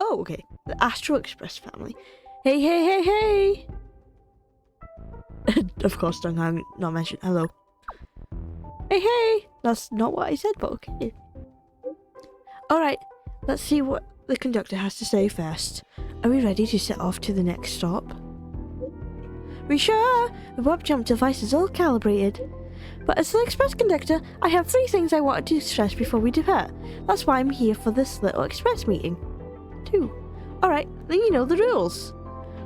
Oh, okay. The Astral Express family. Hey, hey, hey, hey! Of course, don't not mention hello. Hey, hey! That's not what I said, but okay. Alright, let's see what the conductor has to say first. Are we ready to set off to the next stop? We sure are! The warp jump device is all calibrated. But as the express conductor, I have 3 things I wanted to stress before we depart. That's why I'm here for this little express meeting. 2. Alright, then you know the rules.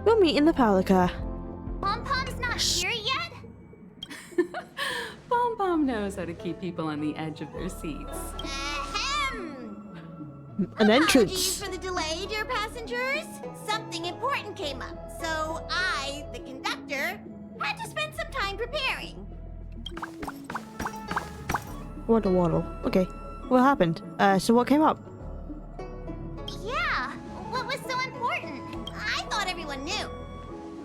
We'll meet in the parlor car. Pom-Pom's not here yet? Pom-Pom knows how to keep people on the edge of their seats. Ahem! An Apologies entrance. for the delay, dear passengers. Something important came up, so I, the conductor, had to spend some time preparing. Waddle waddle. Okay. What happened? So what came up? Yeah, what was so important? I thought everyone knew.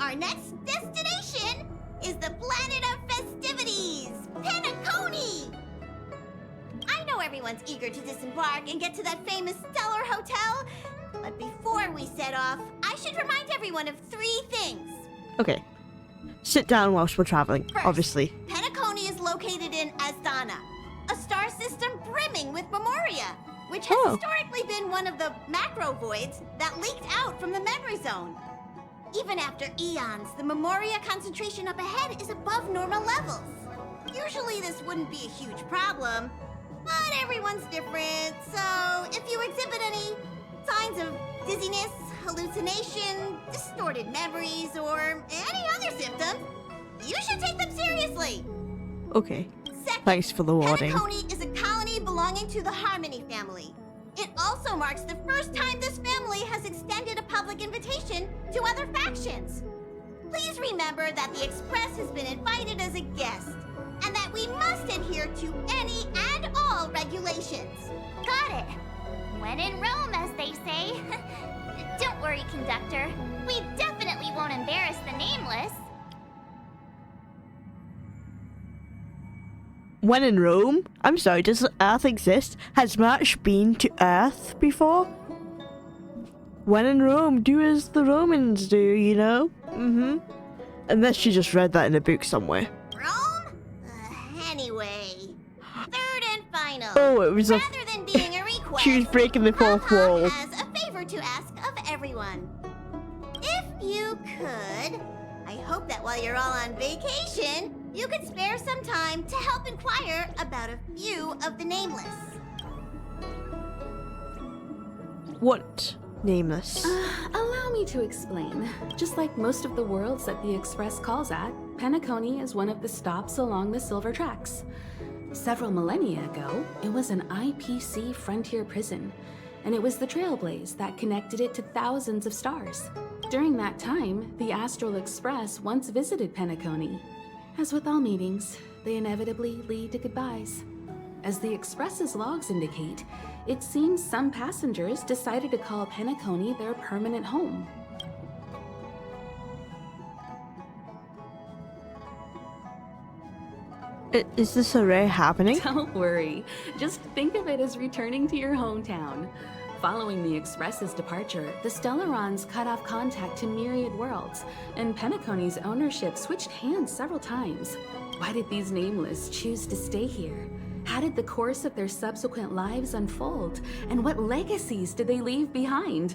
Our next destination is the planet of festivities, Penacony! I know everyone's eager to disembark and get to that famous stellar hotel, but before we set off, I should remind everyone of 3 things. Okay. Sit down whilst we're traveling, First, obviously. Penacony is located in Astana, a star system brimming with Memoria, which has historically been one of the macro voids that leaked out from the memory zone. Even after eons, the Memoria concentration up ahead is above normal levels. Usually this wouldn't be a huge problem, but everyone's different, so if you exhibit any signs of dizziness, hallucination, distorted memories, or any other symptoms, you should take them seriously. Okay. Second, Thanks for the warning. Penacony is a colony belonging to the Harmony family. It also marks the first time this family has extended a public invitation to other factions. Please remember that the Express has been invited as a guest, and that we must adhere to any and all regulations. Got it. When in Rome, as they say. Don't worry, conductor. We definitely won't embarrass the nameless. When in Rome? I'm sorry, does Earth exist? Has March been to Earth before? When in Rome, do as the Romans do, you know? Mm-hmm. Unless she just read that in a book somewhere. Rome? Anyway, third and final. Oh, it was Rather than being a request, She was breaking the fourth Pom-Pom wall. has a favor to ask of everyone. If you could, I hope that while you're all on vacation, you could spare some time to help inquire about a few of the nameless. What? Nameless. Allow me to explain. Just like most of the worlds that the Express calls at, Penacony is one of the stops along the Silver Tracks. Several millennia ago, it was an IPC frontier prison, and it was the Trailblaze that connected it to thousands of stars. During that time, the Astral Express once visited Penacony. As with all meetings, they inevitably lead to goodbyes. As the Express's logs indicate, it seems some passengers decided to call Penacony their permanent home. Is this already happening? Don't worry, just think of it as returning to your hometown. Following the Express's departure, the Stellarons cut off contact to myriad worlds, and Penacony's ownership switched hands several times. Why did these nameless choose to stay here? How did the course of their subsequent lives unfold? And what legacies did they leave behind?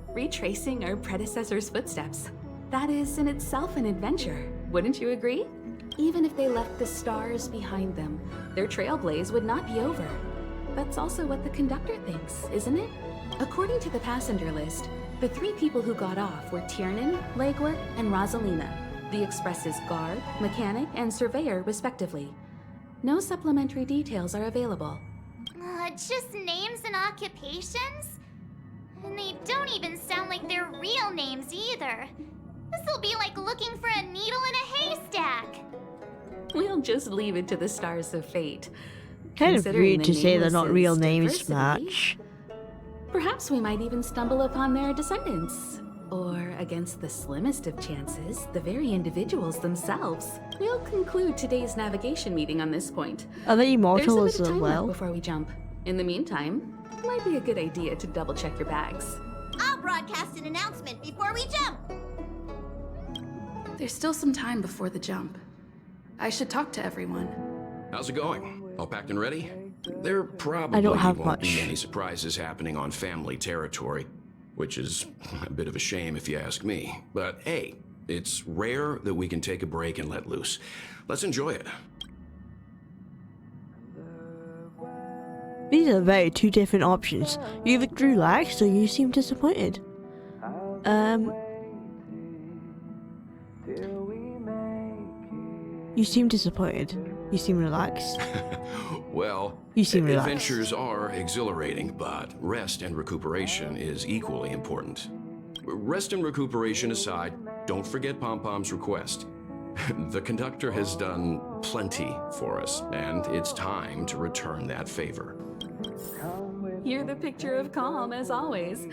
Retracing our predecessors' footsteps. That is in itself an adventure, wouldn't you agree? Even if they left the stars behind them, their trailblaze would not be over. That's also what the conductor thinks, isn't it? According to the passenger list, the 3 people who got off were Tiernan, Legwork, and Rosalina, the Express's guard, mechanic, and surveyor, respectively. No supplementary details are available. Just names and occupations? And they don't even sound like their real names either. This'll be like looking for a needle in a haystack. We'll just leave it to the stars of fate. Kind of Considering rude the to say they're not nameless's real names, diversity, Match. Perhaps we might even stumble upon their descendants. Or, against the slimmest of chances, the very individuals themselves. We'll conclude today's navigation meeting on this point. Are they There's immortal a as bit of time left well? before we jump. In the meantime, it might be a good idea to double-check your bags. I'll broadcast an announcement before we jump. There's still some time before the jump. I should talk to everyone. How's it going? All packed and ready? There probably I don't have won't be much. many surprises happening on family territory, which is a bit of a shame if you ask me. But hey, it's rare that we can take a break and let loose. Let's enjoy it. These are very two different options. You either relaxed or you seem disappointed. You seem disappointed. You seem relaxed. Well, You seem relaxed. adventures are exhilarating, but rest and recuperation is equally important. Rest and recuperation aside, don't forget Pom-Pom's request. The conductor has done plenty for us, and it's time to return that favor. You're the picture of calm, as always.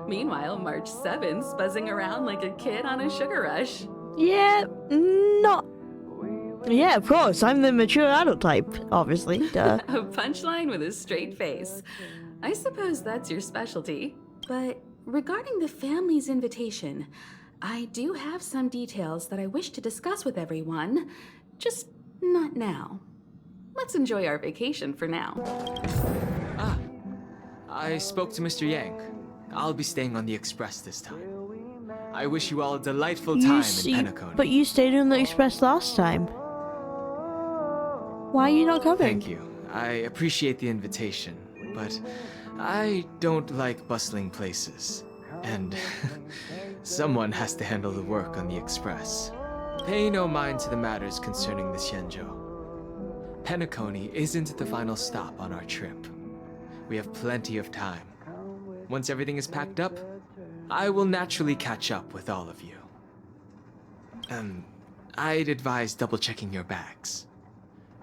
Meanwhile, March 7th's buzzing around like a kid on a sugar rush. Yeah, not. Yeah, of course. I'm the mature adult type, obviously. Duh. A punchline with a straight face. I suppose that's your specialty. But regarding the family's invitation, I do have some details that I wish to discuss with everyone. Just not now. Let's enjoy our vacation for now. I spoke to Mr. Yang. I'll be staying on the Express this time. I wish you all a delightful time in Penacony. But you stayed on the Express last time. Why are you not coming? Thank you. I appreciate the invitation, but I don't like bustling places. And someone has to handle the work on the Express. Pay no mind to the matters concerning the Xianzhou. Penacony isn't the final stop on our trip. We have plenty of time. Once everything is packed up, I will naturally catch up with all of you. I'd advise double-checking your bags.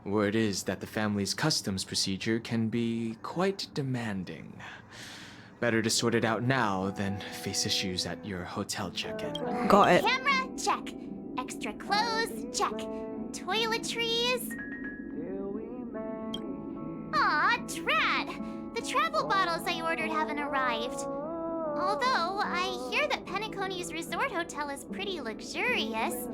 Word is that the family's customs procedure can be quite demanding. Better to sort it out now than face issues at your hotel check-in. Got it. Camera, check. Extra clothes, check. Toiletries. Aw, drat! The travel bottles I ordered haven't arrived. Although, I hear that Penacony's resort hotel is pretty luxurious.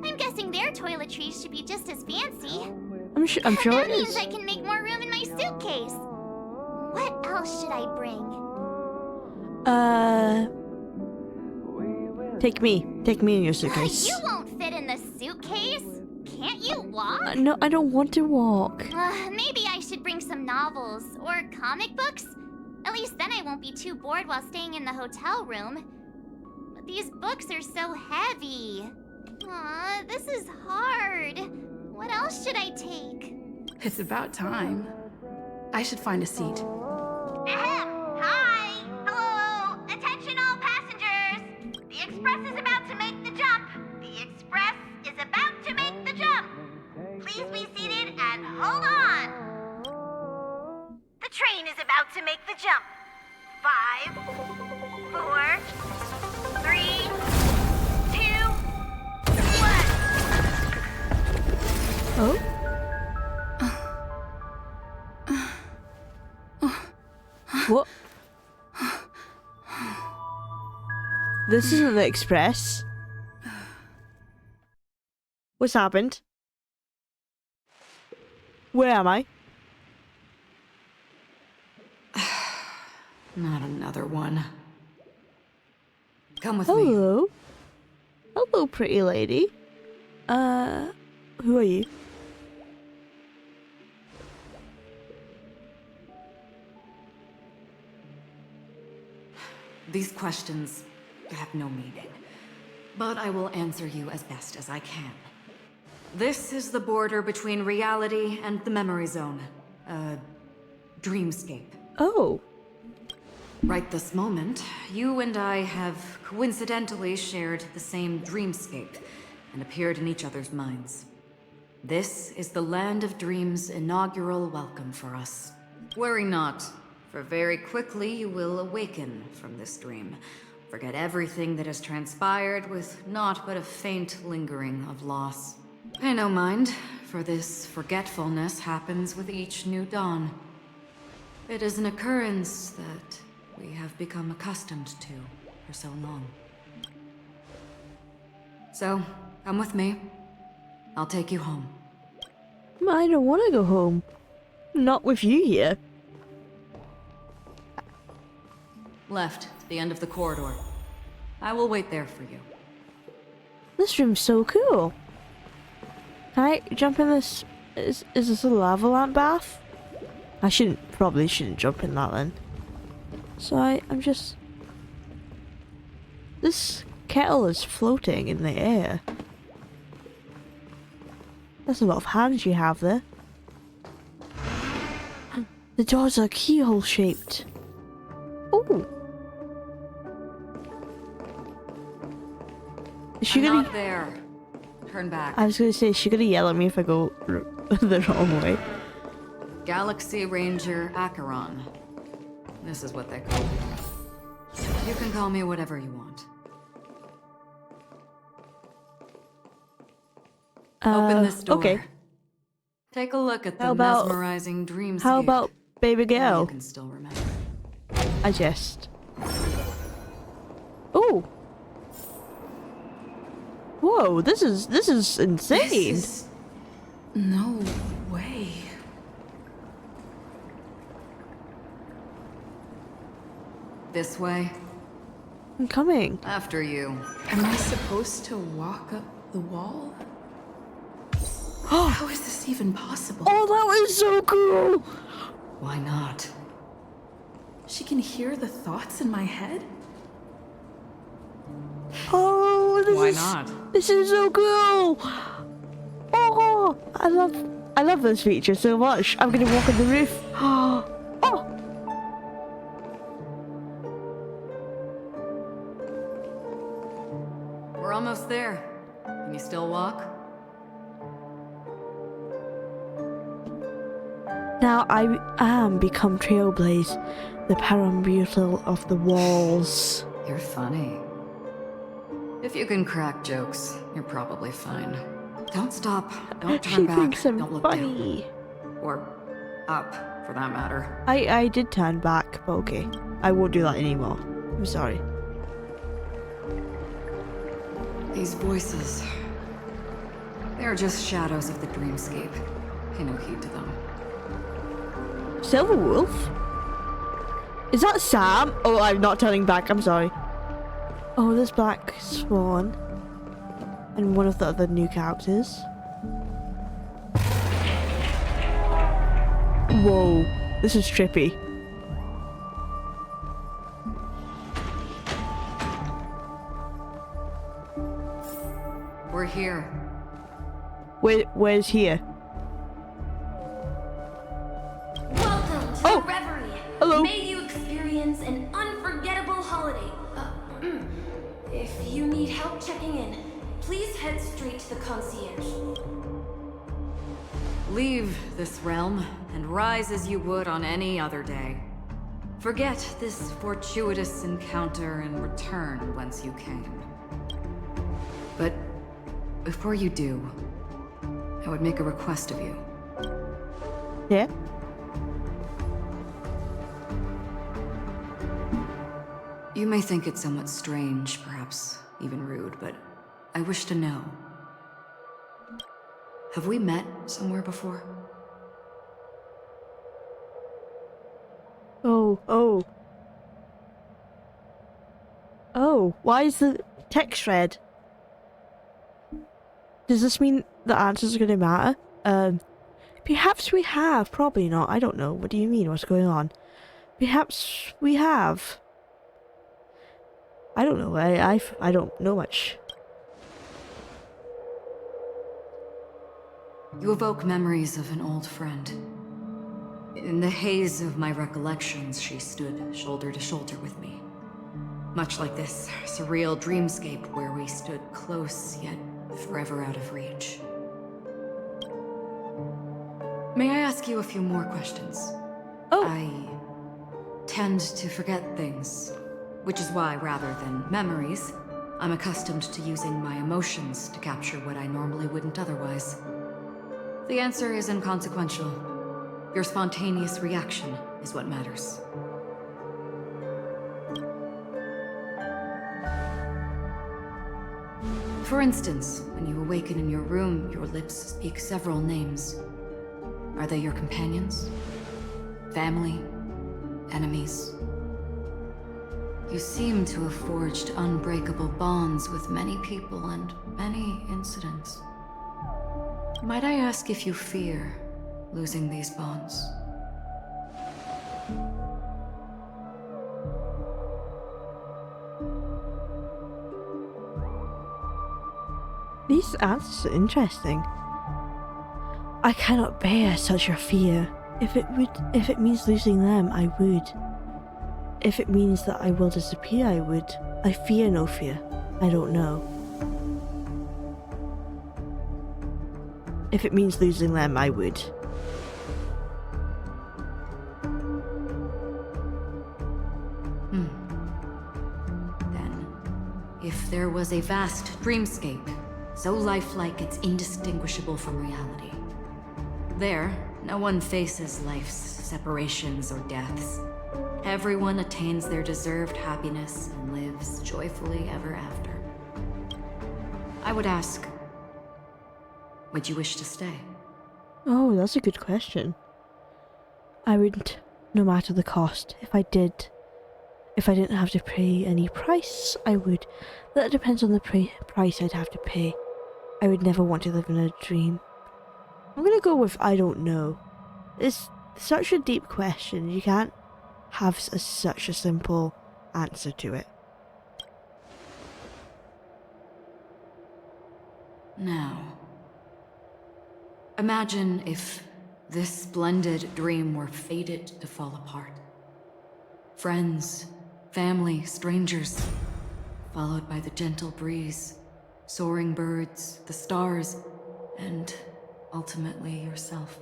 I'm guessing their toiletries should be just as fancy. I'm sure That it means is. I can make more room in my suitcase. What else should I bring? Take me in your suitcase. You won't fit in the suitcase. Can't you walk? No, I don't want to walk. Maybe I should bring some novels or comic books. At least then I won't be too bored while staying in the hotel room. But these books are so heavy. Aw, this is hard. What else should I take? It's about time. I should find a seat. Ahem. Hi! Hello! Attention all passengers! The Express is about to make the jump! The Express is about to make the jump! Please be seated and hold on! The train is about to make the jump. 5, 4, 3, 2, 1. Oh? What? This isn't the Express. What's happened? Where am I? Not another one. Come with me. Hello. Hello, pretty lady. Who are you? These questions have no meaning, but I will answer you as best as I can. This is the border between reality and the memory zone. Dreamscape. Oh. Right this moment, you and I have coincidentally shared the same dreamscape and appeared in each other's minds. This is the Land of Dreams' inaugural welcome for us. Worry not, for very quickly you will awaken from this dream. Forget everything that has transpired with naught but a faint lingering of loss. Pay no mind, for this forgetfulness happens with each new dawn. It is an occurrence that we have become accustomed to. for so long. So, come with me. I'll take you home. I don't want to go home. Not with you here. Left, to the end of the corridor. I will wait there for you. This room's so cool. Can I jump in this? Is this a lava lamp bath? I probably shouldn't jump in that then. So I'm just... This kettle is floating in the air. That's a lot of hands you have there. The doors are keyhole shaped. Oh. Is she I'm gonna... not there. Turn back. I was gonna say, is she gonna yell at me if I go the wrong way? Galaxy Ranger Acheron. This is what they call me. You can call me whatever you want. Open this door. Okay. Take a look at the How about- mesmerizing dreamscape. How about baby Now girl? You can still remember. I just... Oh! Whoa, this is insane! No way. This way. I'm coming. After you. Am I supposed to walk up the wall? How is this even possible? Oh, that was so cool! Why not? She can hear the thoughts in my head? Oh, Why not? This is so cool! Oh, I love this feature so much. I'm gonna walk on the roof. Oh! We're almost there. Can you still walk? Now I am become Trailblaze, the perambulator of the walls. You're funny. If you can crack jokes, you're probably fine. Don't stop. Don't turn She back. thinks I'm Don't look funny. down. Or up, for that matter. I did turn back, but okay. I won't do that anymore. I'm sorry. These voices... They're just shadows of the dreamscape. Pay no heed to them. Silver Wolf? Is that Sam? Oh, I'm not turning back. I'm sorry. Oh, there's Black Swan. And one of the other new characters. Whoa. This is trippy. We're here. Where's here? Welcome to Oh, the Reverie. hello. May you experience an unforgettable holiday. If you need help checking in, please head straight to the concierge. Leave this realm and rise as you would on any other day. Forget this fortuitous encounter and return whence you came. But before you do, I would make a request of you. Yeah? You may think it somewhat strange, perhaps even rude, but I wish to know. Have we met somewhere before? Oh, why is the text red? Does this mean the answers are gonna matter? Perhaps we have, probably not, I don't know. What do you mean, what's going on? Perhaps we have. I don't know, I don't know much. You evoke memories of an old friend. In the haze of my recollections, she stood shoulder to shoulder with me. Much like this surreal dreamscape where we stood close, yet forever out of reach. May I ask you a few more questions? Oh. I tend to forget things, which is why, rather than memories, I'm accustomed to using my emotions to capture what I normally wouldn't otherwise. The answer is inconsequential. Your spontaneous reaction is what matters. For instance, when you awaken in your room, your lips speak several names. Are they your companions? Family? Enemies? You seem to have forged unbreakable bonds with many people and many incidents. Might I ask if you fear losing these bonds? These answers are interesting. I cannot bear such a fear. If it means losing them, I would. If it means that I will disappear, I would. I fear no fear. I don't know. If it means losing them, I would. Then, if there was a vast dreamscape, so lifelike it's indistinguishable from reality. There, no one faces life's separations or deaths. Everyone attains their deserved happiness and lives joyfully ever after. I would ask, would you wish to stay? Oh, that's a good question. I would, no matter the cost. If I didn't have to pay any price, I would. That depends on the price I'd have to pay. I would never want to live in a dream. I'm gonna go with I don't know. It's such a deep question. You can't have such a simple answer to it. Now, imagine if this splendid dream were fated to fall apart. Friends, family, strangers, followed by the gentle breeze, soaring birds, the stars, and ultimately yourself.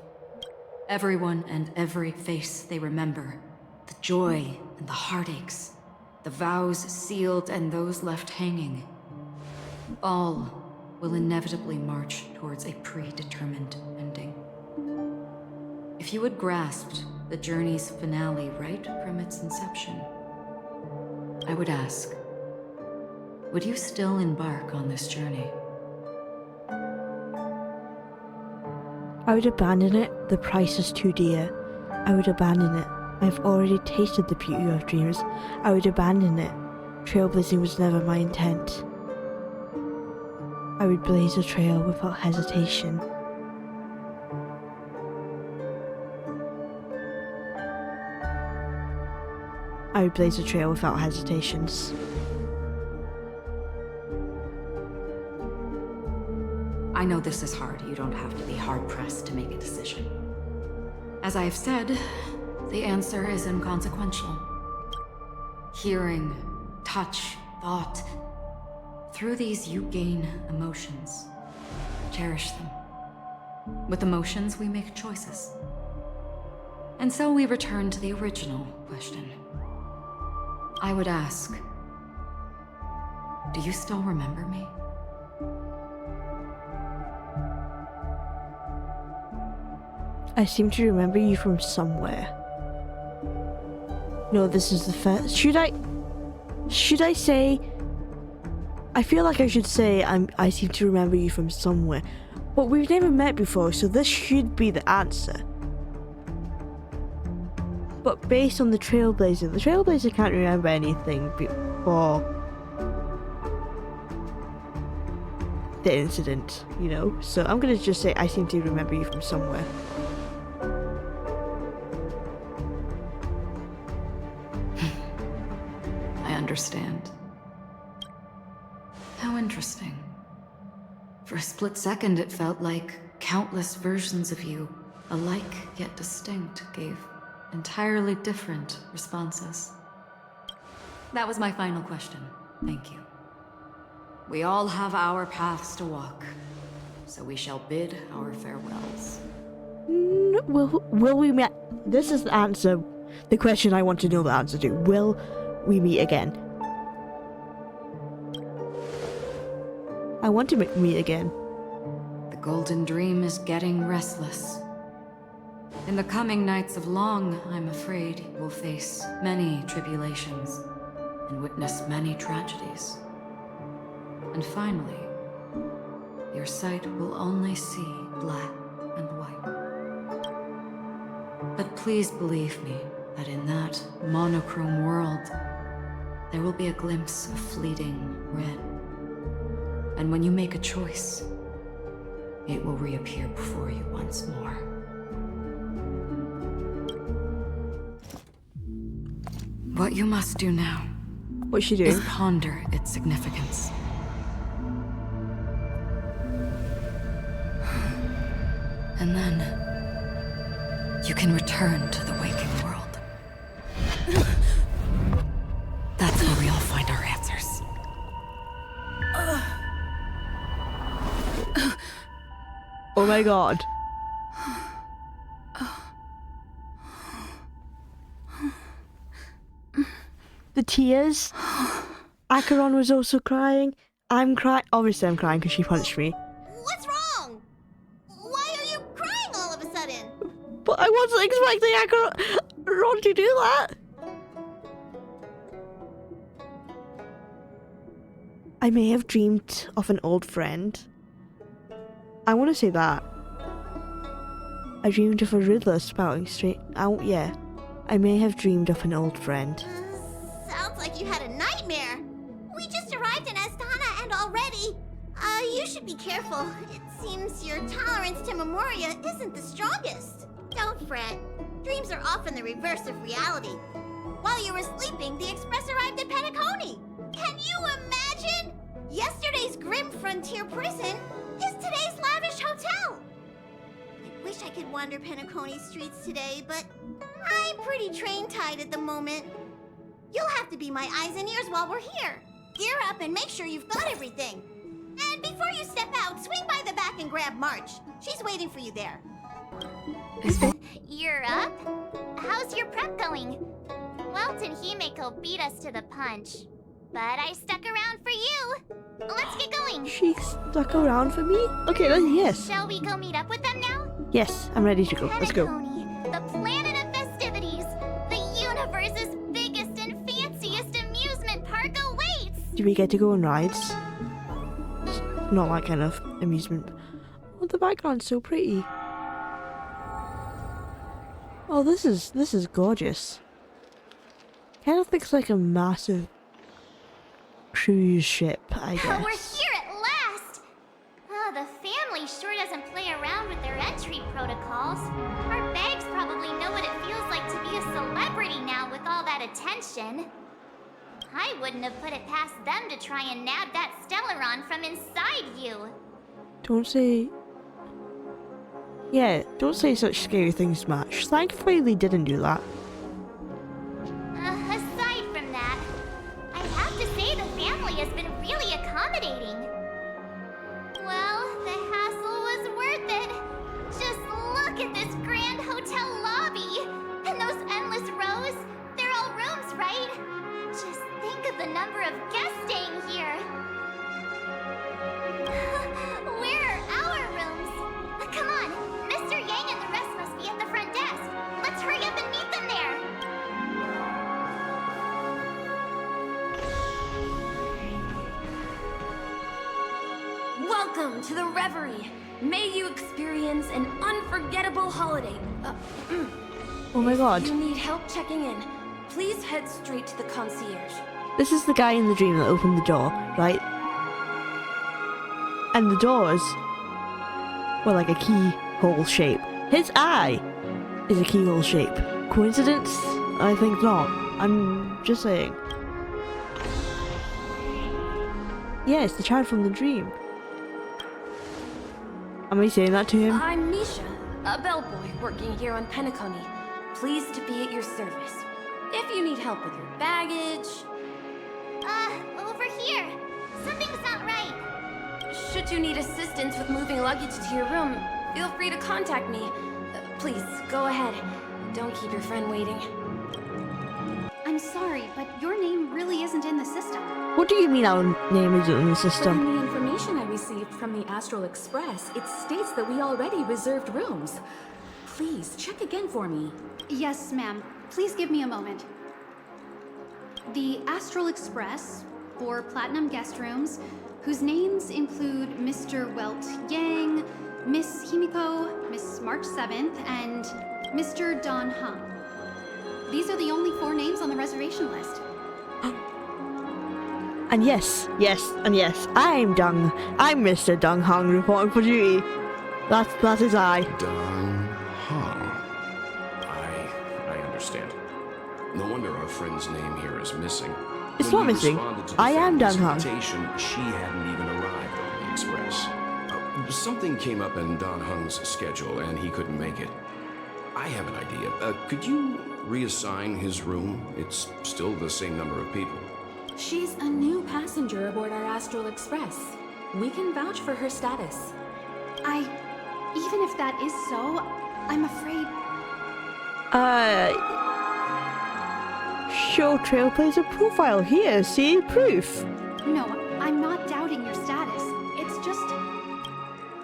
Everyone and every face they remember, the joy and the heartaches, the vows sealed and those left hanging, all will inevitably march towards a predetermined ending. If you had grasped the journey's finale right from its inception, I would ask, would you still embark on this journey? I would abandon it. The price is too dear. I would abandon it. I've already tasted the beauty of dreams. I would abandon it. Trailblazing was never my intent. I would blaze a trail without hesitation. I would blaze a trail without hesitations. I know this is hard. You don't have to be hard-pressed to make a decision. As I have said, the answer is inconsequential. Hearing, touch, thought. Through these you gain emotions. Cherish them. With emotions, we make choices. And so we return to the original question. I would ask, do you still remember me? I seem to remember you from somewhere. No, this is the first. Should I say? I feel like I should say I seem to remember you from somewhere. But we've never met before, so this should be the answer. But based on the Trailblazer can't remember anything before the incident, you know? So I'm gonna just say I seem to remember you from somewhere. I understand. How interesting. For a split second, it felt like countless versions of you, alike yet distinct, gave entirely different responses. That was my final question. Thank you. We all have our paths to walk, so we shall bid our farewells. Will we meet? This is the answer. The question I want to know the answer to. Will we meet again? I want to meet again. The Golden Dream is getting restless. In the coming nights of Long, I'm afraid you will face many tribulations and witness many tragedies. And finally, your sight will only see black and white. But please believe me that in that monochrome world, there will be a glimpse of fleeting red. And when you make a choice, it will reappear before you once more. What you must do now What's she is doing? ponder its significance. And then you can return to the waking world. That's where we all find our answers. Oh my god. The tears. Acheron was also crying. I'm crying. Obviously, I'm crying because she punched me. What's wrong? Why are you crying all of a sudden? But I wasn't expecting Acheron to do that. I may have dreamed of an old friend. I want to say that. I dreamed of a Riddler spouting straight out. Yeah. I may have dreamed of an old friend. Sounds like you had a nightmare. We just arrived in Astana and already... you should be careful. It seems your tolerance to Memoria isn't the strongest. Don't fret. Dreams are often the reverse of reality. While you were sleeping, the Express arrived at Penacony. Can you imagine? Yesterday's grim frontier prison is today's lavish hotel. I wish I could wander Penacony streets today, but I'm pretty train-tied at the moment. You'll have to be my eyes and ears while we're here. Gear up and make sure you've got everything. And before you step out, swing by the back and grab March. She's waiting for you there. You're up? How's your prep going? Welt and Himeko beat us to the punch. But I stuck around for you. Let's get going. She stuck around for me? Okay, then yes. Shall we go meet up with them now? Yes, I'm ready to go. Let's go. Penacony, the planet of festivities. The universe's biggest and fanciest amusement park awaits. Do we get to go on rides? Not that kind of amusement. Oh, the background's so pretty. Oh, this is gorgeous. Kind of looks like a massive cruise ship, I guess. We're here at last! Oh, the family sure doesn't play around with their entry protocols. Our bags probably know what it feels like to be a celebrity now with all that attention. I wouldn't have put it past them to try and nab that Stellaron from inside you. Don't say... Yeah, don't say such scary things, Match. Thankfully they didn't do that. Aside from that, I have to say the family has been really accommodating. Well, the hassle was worth it. Just look at this grand hotel lobby. And those endless rows. They're all rooms, right? Just think of the number of guests staying here. Where are our rooms? Come on, Mr. Yang and the rest must be at the front desk. Let's hurry up and meet them there. Welcome to the Reverie. May you experience an unforgettable holiday. Oh my god. If you need help checking in, please head straight to the concierge. This is the guy in the dream that opened the door, right? And the doors were like a keyhole shape. His eye is a keyhole shape. Coincidence? I think not. I'm just saying. Yeah, it's the child from the dream. Am I saying that to him? I'm Misha, a bellboy working here on Penacony. Pleased to be at your service. If you need help with your baggage... Over here. Something's not right. Should you need assistance with moving luggage to your room, feel free to contact me. Please, go ahead. Don't keep your friend waiting. I'm sorry, but your name really isn't in the system. What do you mean our name isn't in the From system? the information I received from the Astral Express, it states that we already reserved rooms. Please, check again for me. Yes, ma'am. Please give me a moment. The Astral Express 4 platinum guest rooms, whose names include Mr. Welt Yang, Miss Himiko, Miss March 7th, and Mr. Don Hung. These are the only 4 names on the reservation list. And yes, I'm Mr. Dong Hong reporting for duty. That is I. Dong Hong. I understand. No wonder our friend's name here is missing. It's When not we missing. responded to the I am family's Dong Hong. invitation, she hadn't even arrived on the express. Something came up in Don Hung's schedule, and he couldn't make it. I have an idea. Could you reassign his room? It's still the same number of people. She's a new passenger aboard our Astral Express. We can vouch for her status. Even if that is so, I'm afraid. Show Trailblazer profile here, see? Proof. No, I'm not doubting your status.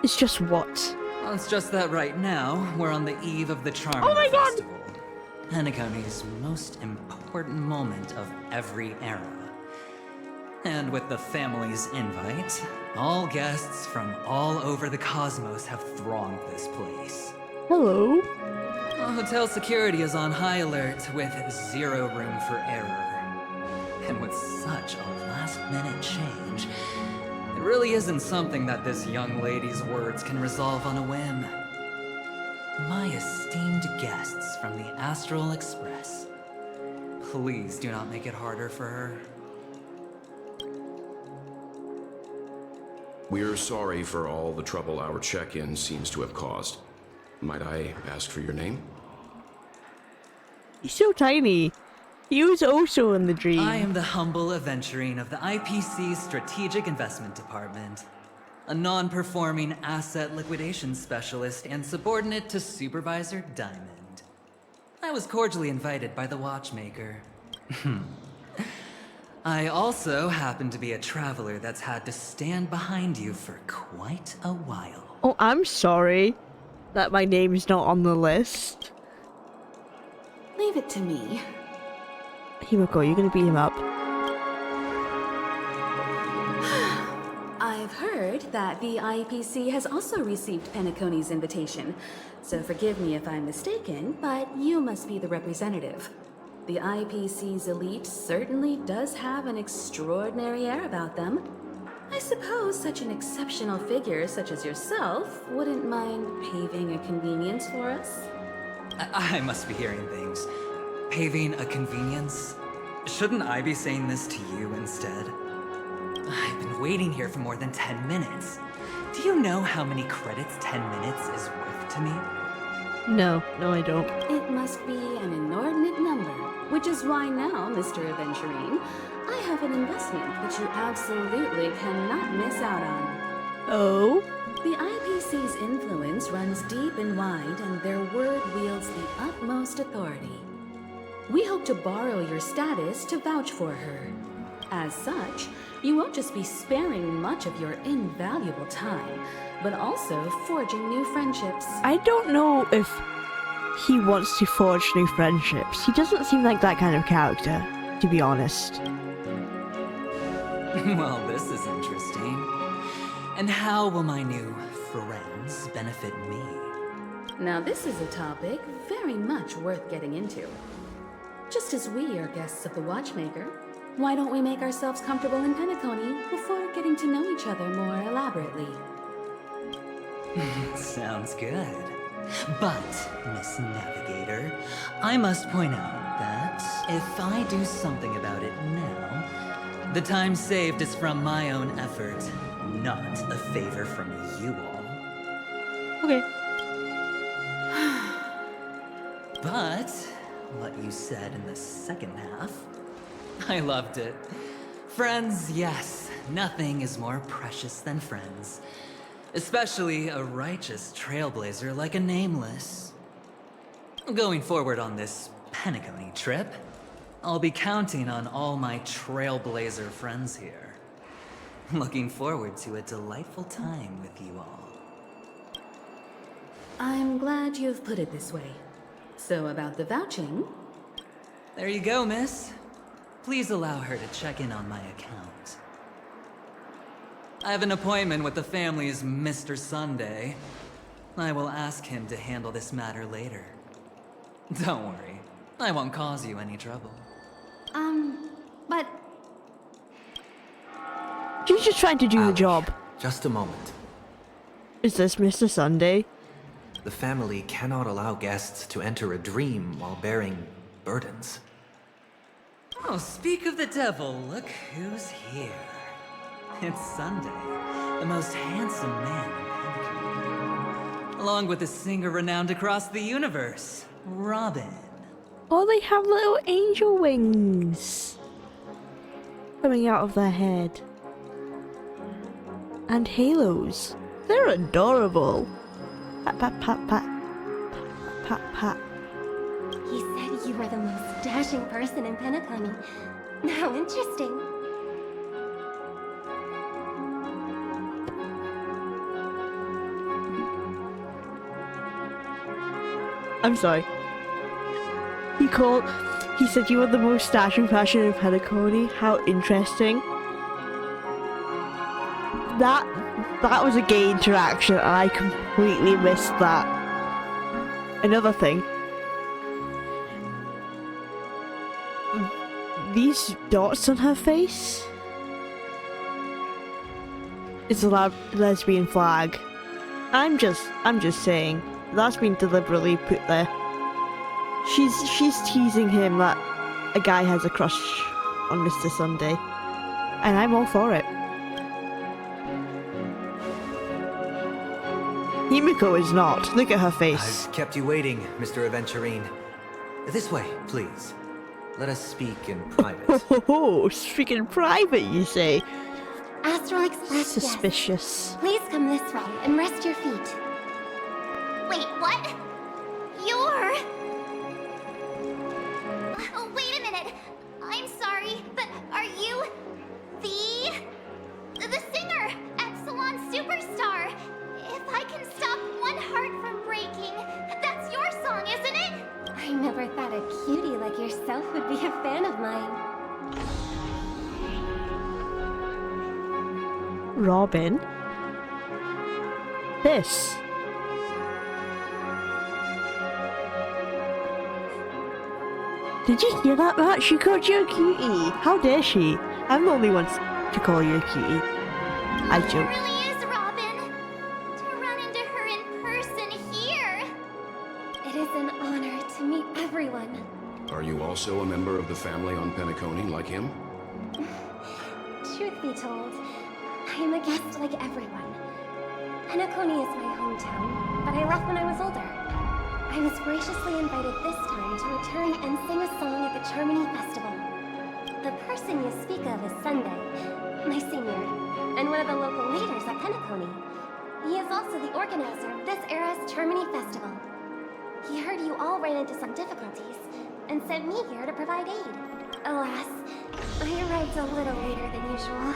It's just what? Well, it's just that right now, we're on the eve of the Charm Oh my God! Festival. Penacony's most important moment of every era. And with the family's invite, all guests from all over the cosmos have thronged this place. Hello? Hotel security is on high alert with 0 room for error. And with such a last-minute change, it really isn't something that this young lady's words can resolve on a whim. My esteemed guests from the Astral Express, please do not make it harder for her. We're sorry for all the trouble our check-in seems to have caused. Might I ask for your name? He's so tiny. He was also in the dream. I am the humble aventurine of the IPC's Strategic Investment Department, a non-performing asset liquidation specialist and subordinate to Supervisor Diamond. I was cordially invited by the watchmaker. I also happen to be a traveler that's had to stand behind you for quite a while. Oh, I'm sorry that my name's not on the list. Leave it to me. Himiko, you're gonna beat him up. I've heard that the IPC has also received Penacony's invitation, so forgive me if I'm mistaken, but you must be the representative. The IPC's elite certainly does have an extraordinary air about them. I suppose such an exceptional figure such as yourself wouldn't mind paving a convenience for us? I must be hearing things. Paving a convenience? Shouldn't I be saying this to you instead? I've been waiting here for more than 10 minutes. Do you know how many credits 10 minutes is worth to me? No, I don't. It must be an inordinate number, which is why now, Mr. Aventurine, I have an investment which you absolutely cannot miss out on. Oh? The IPC's influence runs deep and wide, and their word wields the utmost authority. We hope to borrow your status to vouch for her. As such, you won't just be sparing much of your invaluable time, but also forging new friendships. I don't know if he wants to forge new friendships. He doesn't seem like that kind of character, to be honest. Well, this is interesting. And how will my new friends benefit me? Now this is a topic very much worth getting into. Just as we are guests of the Watchmaker, why don't we make ourselves comfortable in Penacony before getting to know each other more elaborately? Sounds good. But, Miss Navigator, I must point out that if I do something about it now, the time saved is from my own effort, not a favor from you all. Okay. But, what you said in the second half, I loved it. Friends, yes, nothing is more precious than friends. Especially a righteous trailblazer like a Nameless. Going forward on this Penacony trip, I'll be counting on all my trailblazer friends here. Looking forward to a delightful time with you all. I'm glad you've put it this way. So about the vouching... There you go, miss. please allow her to check in on my account. I have an appointment with the family's Mr. Sunday. I will ask him to handle this matter later. Don't worry, I won't cause you any trouble. But She's just trying to do the job. Just a moment. Is this Mr. Sunday? The family cannot allow guests to enter a dream while bearing burdens. Oh, speak of the devil, look who's here. It's Sunday, the most handsome man in Penacony. Along with a singer renowned across the universe, Robin. Oh, they have little angel wings coming out of their head. And halos. They're adorable. Pat, pat, pat, pat. Pat, pat. He said you were the most dashing person in Penacony. How interesting. I'm sorry. He said you were the most dashing person in Penacony. How interesting. That was a gay interaction and I completely missed that. Another thing. These dots on her face is a lesbian flag. I'm just saying. That's been deliberately put there. She's teasing him that a guy has a crush on Mr. Sunday. And I'm all for it. Himiko is not. Look at her face. I've kept you waiting, Mr. Aventurine. This way, please. Let us speak in private. Oh, speak in private, you say? Astral Express. Suspicious. Yes. Please come this way and rest your feet. Wait, what? You're... Oh, wait a minute. I'm sorry, but are you... the singer, Epsilon Superstar? If I can stop one heart from breaking, that's your song, isn't it? I never thought a cutie like yourself would be a fan of mine. Robin? This. Did you hear that, Matt? She called you a cutie. How dare she? I'm the only one to call you a cutie. I joke. It really is Robin. To run into her in person here. It is an honor to meet everyone. Are you also a member of the family on Penacony like him? Truth be told, I am a guest like everyone. Penacony is my hometown, but I left when I was older. I was graciously invited this time to return and sing a song at the Charmony Festival. The person you speak of is Sunday, my senior, and one of the local leaders at Penacony. He is also the organizer of this era's Charmony Festival. He heard you all ran into some difficulties, and sent me here to provide aid. Alas, I arrived a little later than usual.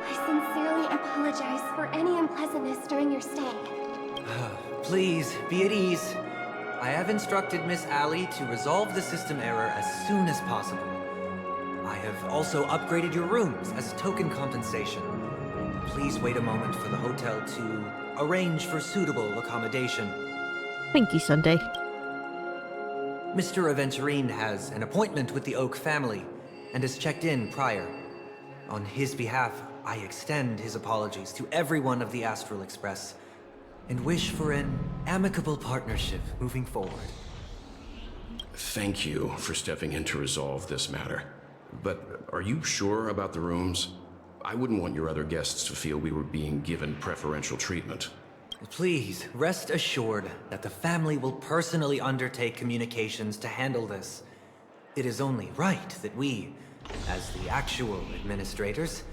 I sincerely apologize for any unpleasantness during your stay. Please, be at ease. I have instructed Miss Allie to resolve the system error as soon as possible. I have also upgraded your rooms as token compensation. Please wait a moment for the hotel to arrange for suitable accommodation. Thank you, Sunday. Mr. Aventurine has an appointment with the Oak family and has checked in prior. On his behalf, I extend his apologies to everyone of the Astral Express and wish for an amicable partnership moving forward. Thank you for stepping in to resolve this matter. But are you sure about the rooms? I wouldn't want your other guests to feel we were being given preferential treatment. Please, rest assured that the family will personally undertake communications to handle this. It is only right that we, as the actual administrators,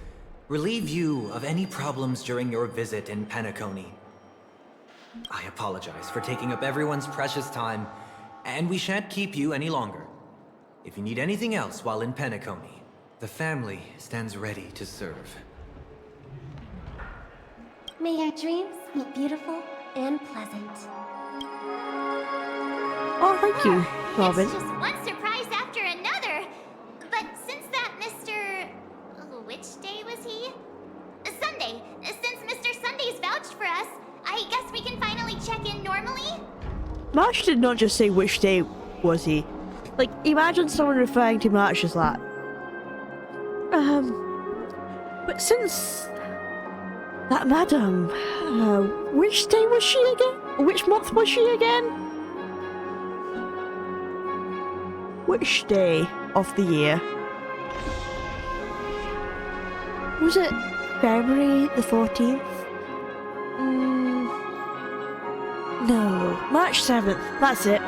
relieve you of any problems during your visit in Penacony. I apologize for taking up everyone's precious time, and we shan't keep you any longer. If you need anything else while in Penacony, the family stands ready to serve. May your dreams be beautiful and pleasant. Oh, thank you, Robin. It's just one surprise after another. But since day was he? Sunday. Since Mr. Sunday's vouched for us, I guess we can finally check in normally? March did not just say which day was he. Like, imagine someone referring to March as that. But since that madam, which day was she again? Which month was she again? Which day of the year? Was it February the 14th? No, March 7th, that's it.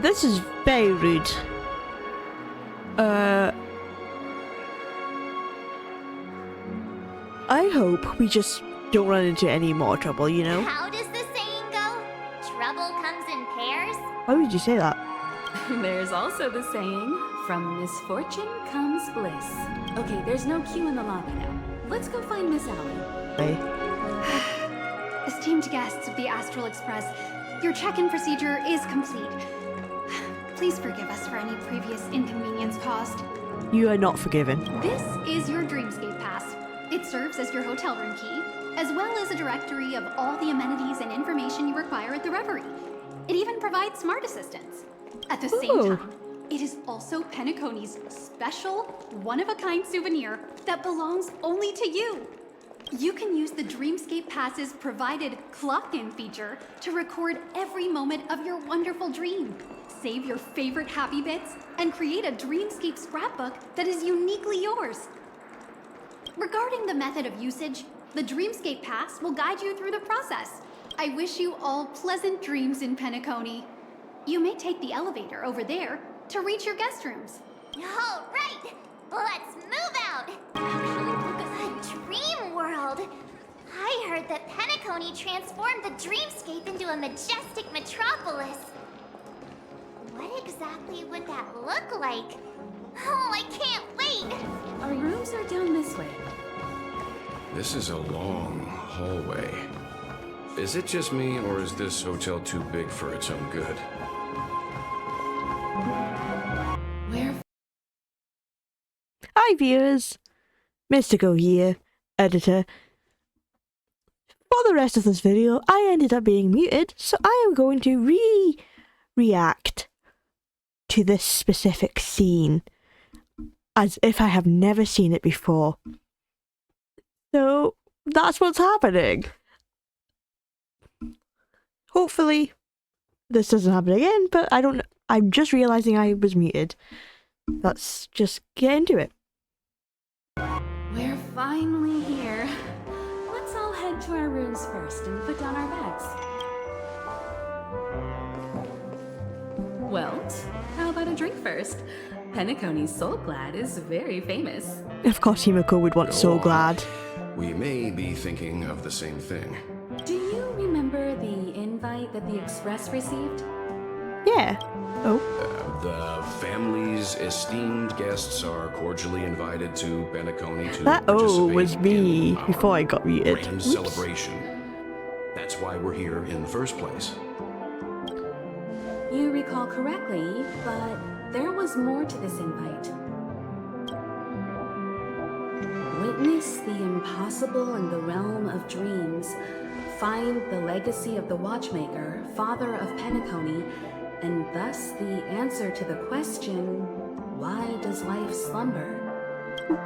This is very rude. I hope we just don't run into any more trouble, you know? How does the saying go? Trouble comes in pairs? Why would you say that? There's also the saying, from misfortune comes bliss. Okay, there's no queue in the lobby now. Let's go find Miss Allie. Hey. Esteemed guests of the Astral Express, your check-in procedure is complete. Please forgive us for any previous inconvenience caused. You are not forgiven. This is your Dreamscape Pass. It serves as your hotel room key, as well as a directory of all the amenities and information you require at the Reverie. It even provides smart assistants. At the same time, it is also Penacony's special, one-of-a-kind souvenir that belongs only to you. You can use the Dreamscape Pass's provided clock-in feature to record every moment of your wonderful dream, save your favorite happy bits, and create a Dreamscape scrapbook that is uniquely yours. Regarding the method of usage, the Dreamscape Pass will guide you through the process. I wish you all pleasant dreams in Penacony. You may take the elevator over there to reach your guest rooms. All right, let's move out. A dream world. I heard that Penacony transformed the dreamscape into a majestic metropolis. What exactly would that look like? Oh, I can't wait. Our rooms are down this way. This is a long hallway. Is it just me, or is this hotel too big for its own good? Where? Hi viewers, Mystical here, editor. For the rest of this video, I ended up being muted, so I am going to react to this specific scene as if I have never seen it before. So that's what's happening. Hopefully this doesn't happen again, but I don't know. I'm just realizing I was muted. Let's just get into it. We're finally here. Let's all head to our rooms first and put down our bags. Welt, how about a drink first? Penacony's Soul Glad is very famous. Of course Himiko would want So Glad. We may be thinking of the same thing. Do you remember the invite that the Express received? Yeah. Oh. The family's esteemed guests are cordially invited to Penacony to That participate was me in our before I got muted. grand Oops. celebration. That's why we're here in the first place. You recall correctly, but there was more to this invite. Witness the impossible in the realm of dreams. Find the legacy of the Watchmaker, father of Penacony, and thus the answer to the question, why does life slumber?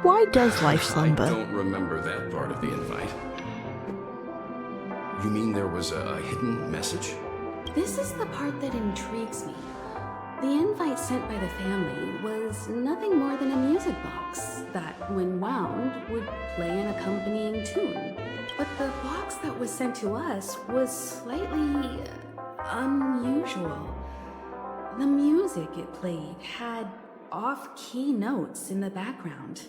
Why does life slumber? I don't remember that part of the invite. You mean there was a hidden message? This is the part that intrigues me. The invite sent by the family was nothing more than a music box that, when wound, would play an accompanying tune. But the box that was sent to us was slightly unusual. The music it played had off-key notes in the background.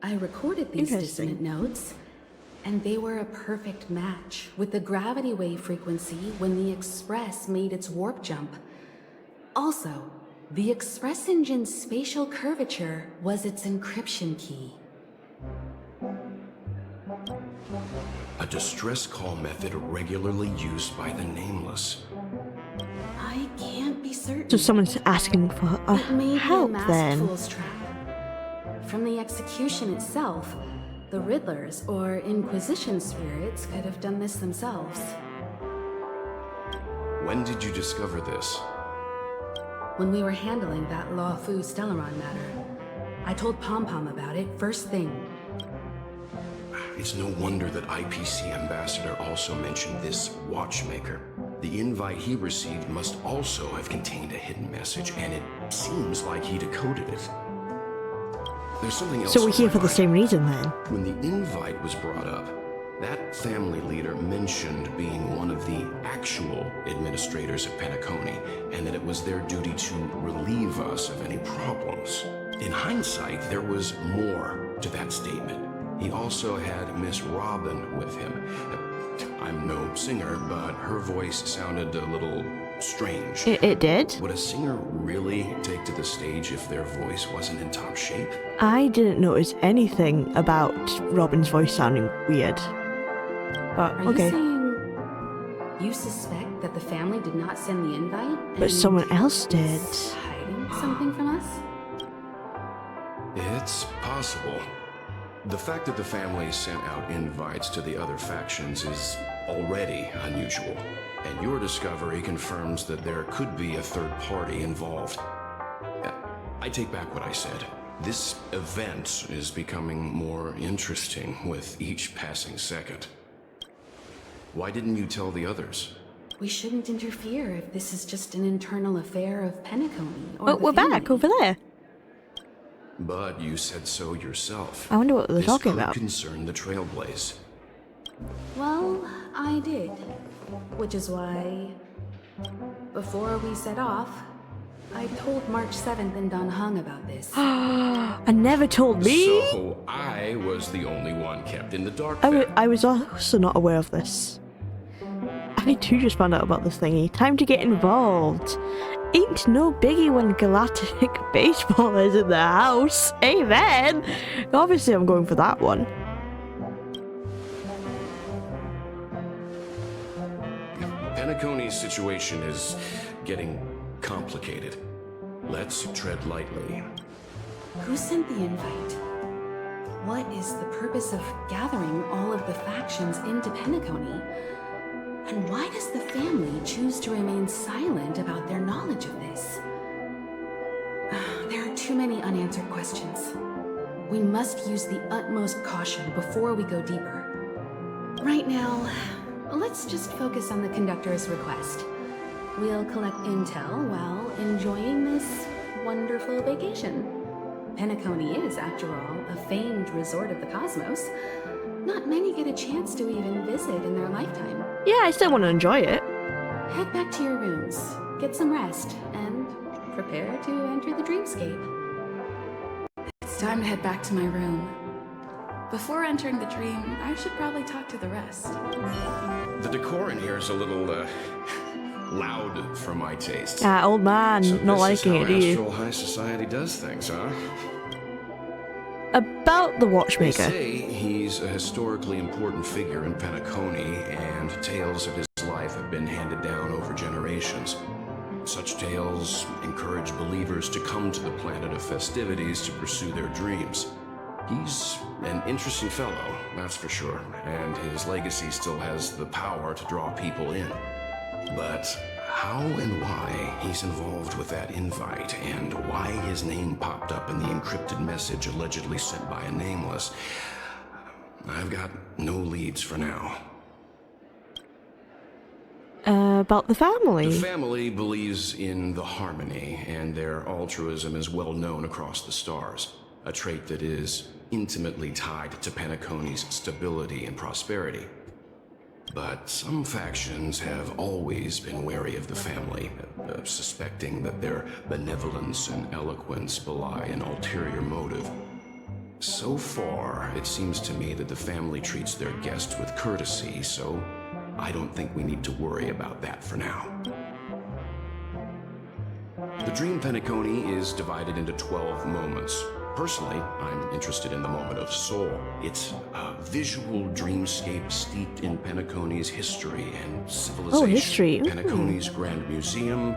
I recorded these dissonant notes, and they were a perfect match with the gravity wave frequency when the Express made its warp jump. Also, the Express engine's spatial curvature was its encryption key. A distress call method regularly used by the nameless. I can't be certain. So someone's asking for It may be a help masked then. fool's trap. From the execution itself, the Riddlers or Inquisition spirits could have done this themselves. When did you discover this? When we were handling that Law Fu Stellaron matter, I told Pom Pom about it first thing. It's no wonder that IPC Ambassador also mentioned this watchmaker. The invite he received must also have contained a hidden message, and it seems like he decoded it. There's something else. So we're on here my for the mind. same reason then. When the invite was brought up, that family leader mentioned being one of the actual administrators of Penacony, and that it was their duty to relieve us of any problems. In hindsight, there was more to that statement. He also had Miss Robin with him. I'm no singer, but her voice sounded a little strange. It did? Would a singer really take to the stage if their voice wasn't in top shape? I didn't notice anything about Robin's voice sounding weird. But, Are okay. you saying you suspect that the family did not send the invite? But and someone else did. is hiding something from us? It's possible. The fact that the family sent out invites to the other factions is already unusual, and your discovery confirms that there could be a third party involved. I take back what I said. This event is becoming more interesting with each passing second. Why didn't you tell the others? We shouldn't interfere if this is just an internal affair of Penacony or Oh, the we're back family. over there. But you said so yourself. I wonder what they're This talking could about. concern the Trailblaze. Well, I did. Which is why, before we set off, I told March 7th and Don Hung about this. And never told me. So I was the only one kept in the dark. I was also not aware of this. I too just found out about this thingy. Time to get involved. Ain't no biggie when galactic baseball is in the house. Amen. Obviously, I'm going for that one. Penacony's situation is getting complicated. Let's tread lightly. Who sent the invite? What is the purpose of gathering all of the factions into Penacony? And why does the family choose to remain silent about their knowledge of this? There are too many unanswered questions. We must use the utmost caution before we go deeper. Right now, let's just focus on the conductor's request. We'll collect intel while enjoying this wonderful vacation. Penacony is, after all, a famed resort of the cosmos. Not many get a chance to even visit in their lifetime. Yeah, I still want to enjoy it. Head back to your rooms, get some rest, and prepare to enter the dreamscape. It's time to head back to my room. Before entering the dream, I should probably talk to the rest. The decor in here is a little, loud for my taste. Old man, So not this is liking how it, do you? Astral High Society does things, huh? About the They watchmaker. say he's a historically important figure in Penacony, and tales of his life have been handed down over generations. Such tales encourage believers to come to the planet of festivities to pursue their dreams. He's an interesting fellow, that's for sure, and his legacy still has the power to draw people in. But how and why he's involved with that invite, and why his name popped up in the encrypted message allegedly sent by a nameless, I've got no leads for now. About the family. The family believes in the harmony, and their altruism is well known across the stars, a trait that is intimately tied to Penacony's stability and prosperity. But some factions have always been wary of the family, suspecting that their benevolence and eloquence belie an ulterior motive. So far, it seems to me that the family treats their guests with courtesy, so I don't think we need to worry about that for now. The Dream Penacony is divided into 12 moments. Personally, I'm interested in the moment of soul. It's a visual dreamscape steeped in Penacony's history and civilization. Oh, history. Penacony's Grand Museum,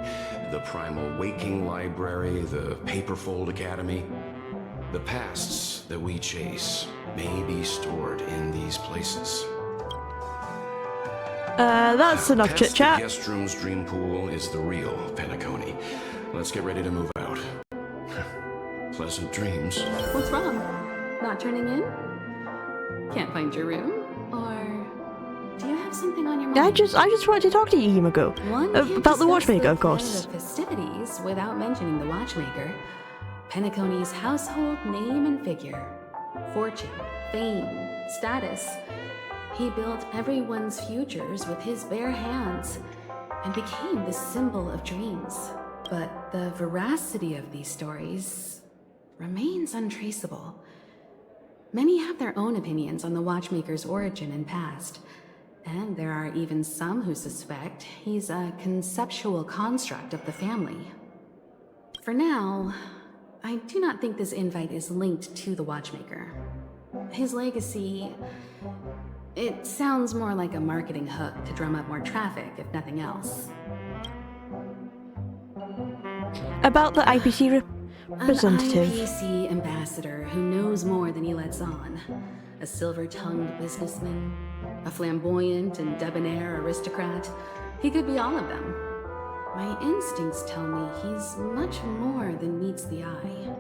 the Primal Waking Library, the Paperfold Academy. The pasts that we chase may be stored in these places. That's enough Past chit chat. The guest room's dream pool is the real Penacony. Let's get ready to move out. Pleasant dreams. What's wrong? Not turning in? Can't find your room? Or do you have something on your mind? I just wanted to talk to you, Himiko. One About can't the discuss watchmaker, of plan course. of festivities without mentioning the watchmaker. Penacony's household name and figure. Fortune, fame, status. He built everyone's futures with his bare hands and became the symbol of dreams. But the veracity of these stories remains untraceable. Many have their own opinions on the watchmaker's origin and past, and there are even some who suspect he's a conceptual construct of the family. For now, I do not think this invite is linked to the watchmaker. His legacy, it sounds more like a marketing hook to drum up more traffic, if nothing else. About the IPC representative. An IPC ambassador who knows more than he lets on. A silver-tongued businessman, a flamboyant and debonair aristocrat. He could be all of them. My instincts tell me he's much more than meets the eye.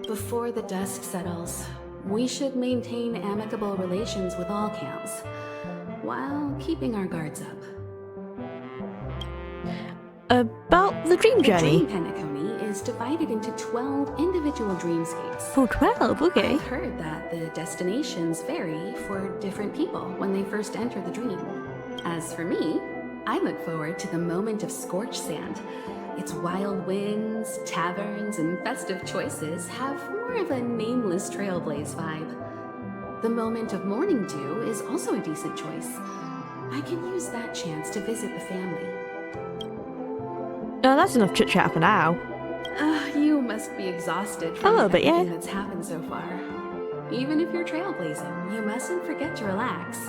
Before the dust settles, we should maintain amicable relations with all camps, while keeping our guards up. About the dream journey. Dream Penacony is divided into 12 individual dreamscapes. Oh, 12, okay. I've heard that the destinations vary for different people when they first enter the dream. As for me, I look forward to the moment of scorched sand. Its wild winds, taverns, and festive choices have more of a nameless trailblaze vibe. The moment of morning dew is also a decent choice. I can use that chance to visit the family. Oh, that's enough chit chat for now. You must be exhausted A from little bit, yeah. everything that's happened so far. Even if you're trailblazing, you mustn't forget to relax.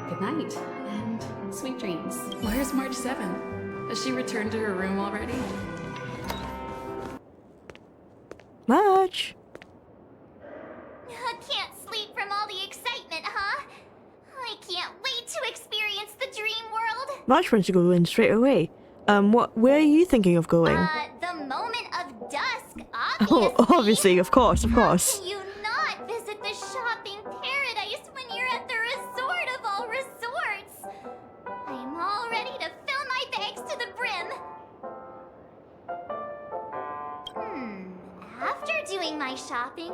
Good night, and sweet dreams. Where's March 7th? Has she returned to her room already? Much. Can't sleep from all the excitement, huh? I can't wait to experience the dream world. Much wants to go in straight away. Where are you thinking of going? The moment of dusk, Oh, obviously, of course. How can you not visit the shopping paradise when you're at the resort of all resorts? I'm all ready to fill my bags to the brim. After doing my shopping,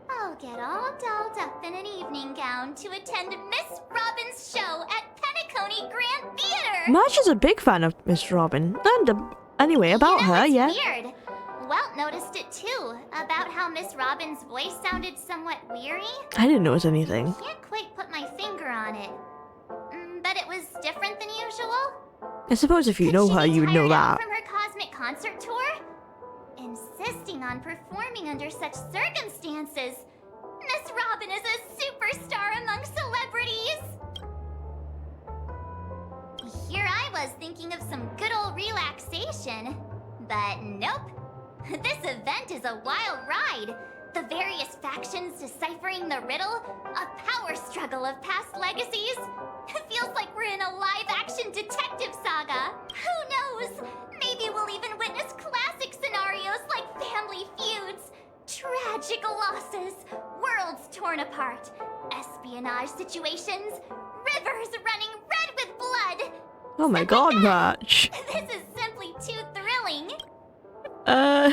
I'll get all dolled up in an evening gown to attend Miss Robin's show at Penacony Grand Theater. March is a big fan of Miss Robin. And, anyway, about her, it's yeah. Weird. Welt noticed it too, about how Miss Robin's voice sounded somewhat weary. I didn't notice anything. Can't quite put my finger on it. But it was different than usual. I suppose if you know her, you would know that. From her cosmic concert tour? Insisting on performing under such circumstances. Miss Robin is a superstar among celebrities. Here I was thinking of some good old relaxation. But nope. This event is a wild ride. The various factions deciphering the riddle, a power struggle of past legacies. It feels like we're in a live-action detective saga. Who knows? Maybe we'll even witness classic scenarios like family feuds, tragic losses, worlds torn apart, espionage situations, rivers running red with blood. Oh my god, March. This is simply too thrilling.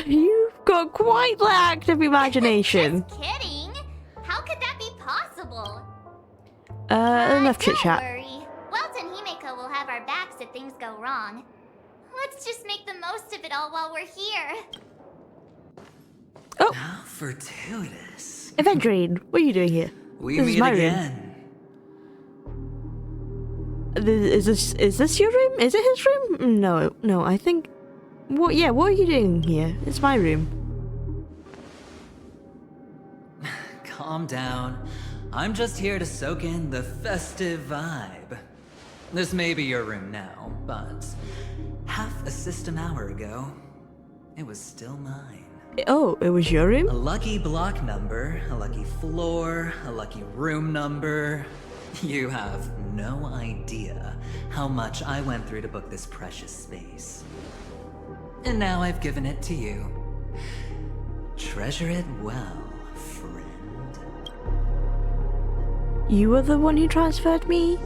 You've got quite the active imagination. Just kidding. How could that be possible? Enough chit chat. Don't worry. Welt and Himiko will have our backs if things go wrong. Let's just make the most of it all while we're here. Oh. How fortuitous. Evangeline, what are you doing here? We This is meet my again. room. Is this your room? Is it his room? No, I think... what are you doing here? It's my room. calm down. I'm just here to soak in the festive vibe. This may be your room now, but half a system hour ago, it was still mine. Oh, it was your room? A lucky block number, a lucky floor, a lucky room number. You have no idea how much I went through to book this precious space. And now I've given it to you. Treasure it well, friend. You were the one who transferred me?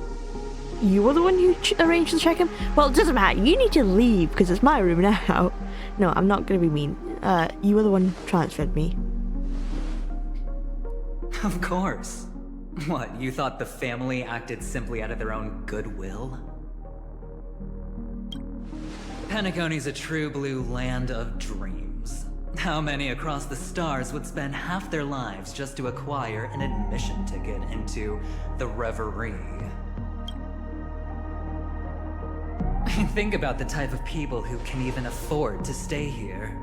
You were the one who arranged the check-in? Well, it doesn't matter. You need to leave because it's my room now. No, I'm not going to be mean. You were the one who transferred me. Of course. What, you thought the family acted simply out of their own goodwill? Penacony's a true blue land of dreams. How many across the stars would spend half their lives just to acquire an admission ticket into the reverie? Think about the type of people who can even afford to stay here.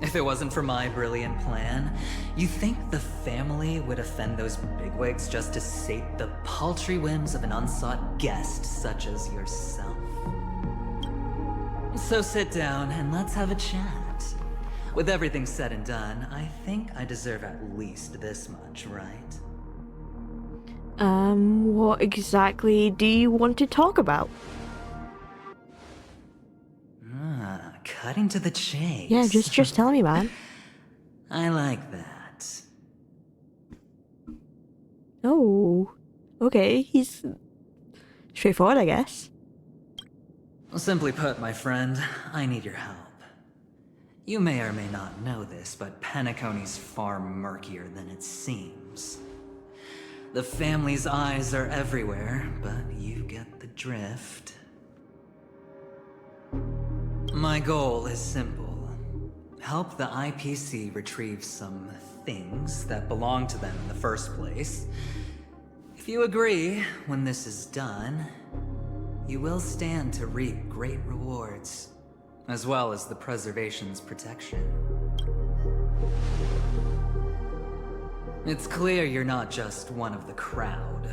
If it wasn't for my brilliant plan, you think the family would offend those bigwigs just to sate the paltry whims of an unsought guest such as yourself? So sit down and let's have a chat. With everything said and done, I think I deserve at least this much, right? What exactly do you want to talk about? Cutting to the chase. Yeah, just tell me, man. I like that. Oh, okay. He's straightforward, I guess. Simply put, my friend, I need your help. You may or may not know this, but Penacony's far murkier than it seems. The family's eyes are everywhere, but you get the drift. My goal is simple. Help the IPC retrieve some things that belong to them in the first place. If you agree, when this is done, you will stand to reap great rewards, as well as the preservation's protection. It's clear you're not just one of the crowd.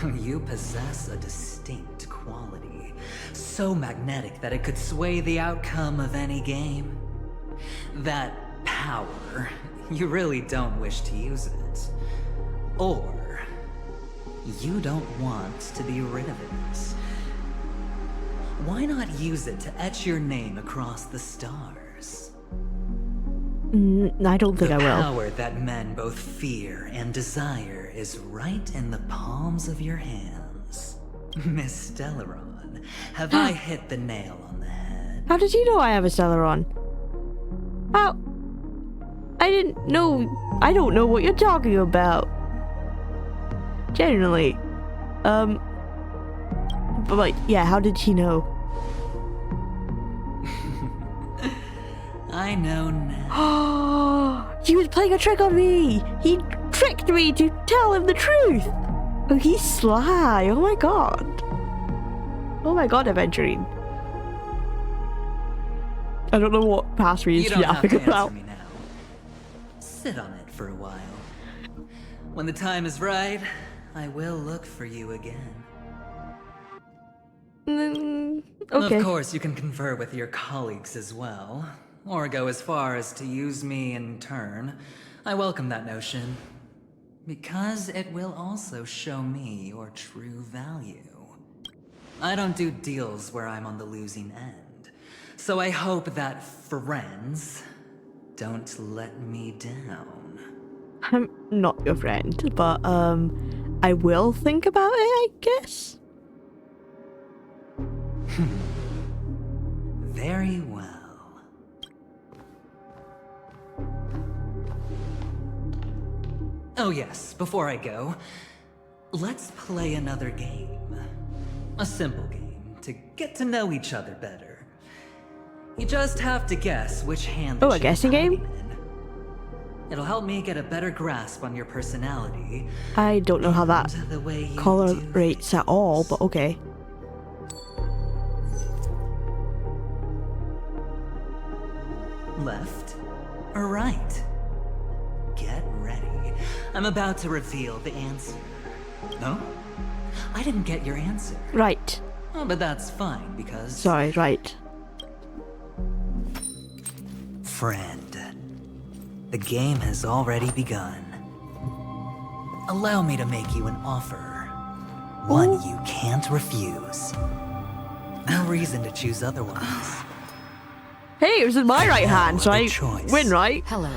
You possess a distinct quality, so magnetic that it could sway the outcome of any game. That power, you really don't wish to use it. Or, you don't want to be rid of it. Why not use it to etch your name across the stars? I don't think I will. The power that men both fear and desire is right in the palms of your hands. Miss Stellaron, have I hit the nail on the head? How did you know I have a Stellaron? How? I didn't know. I don't know what you're talking about. Genuinely. But like, yeah, how did he know? I know now. He was playing a trick on me! He tricked me to tell him the truth! Oh, he's sly! Oh my god! Oh my god, Aventurine. I don't know what password You he's don't have to yapping answer about. me now. Sit on it for a while. When the time is right, I will look for you again. Okay. Of course, you can confer with your colleagues as well, or go as far as to use me in turn. I welcome that notion, because it will also show me your true value. I don't do deals where I'm on the losing end, so I hope that friends don't let me down. I'm not your friend, but I will think about it, I guess. Very well. Oh yes, before I go, let's play another game. A simple game to get to know each other better. You just have to guess which hand the Oh, a chip's guessing game? hiding in. It'll help me get a better grasp on your personality. I don't know how that and the way you correlates at all, but okay. Left or right? get ready. I'm about to reveal the answer. No? I didn't get your answer. Right. Oh, but that's fine, because... Sorry, right. Friend, the game has already begun. Allow me to make you an offer. One you can't refuse. No reason to choose otherwise. Hey, it was in my right hand, so I win, right? Hello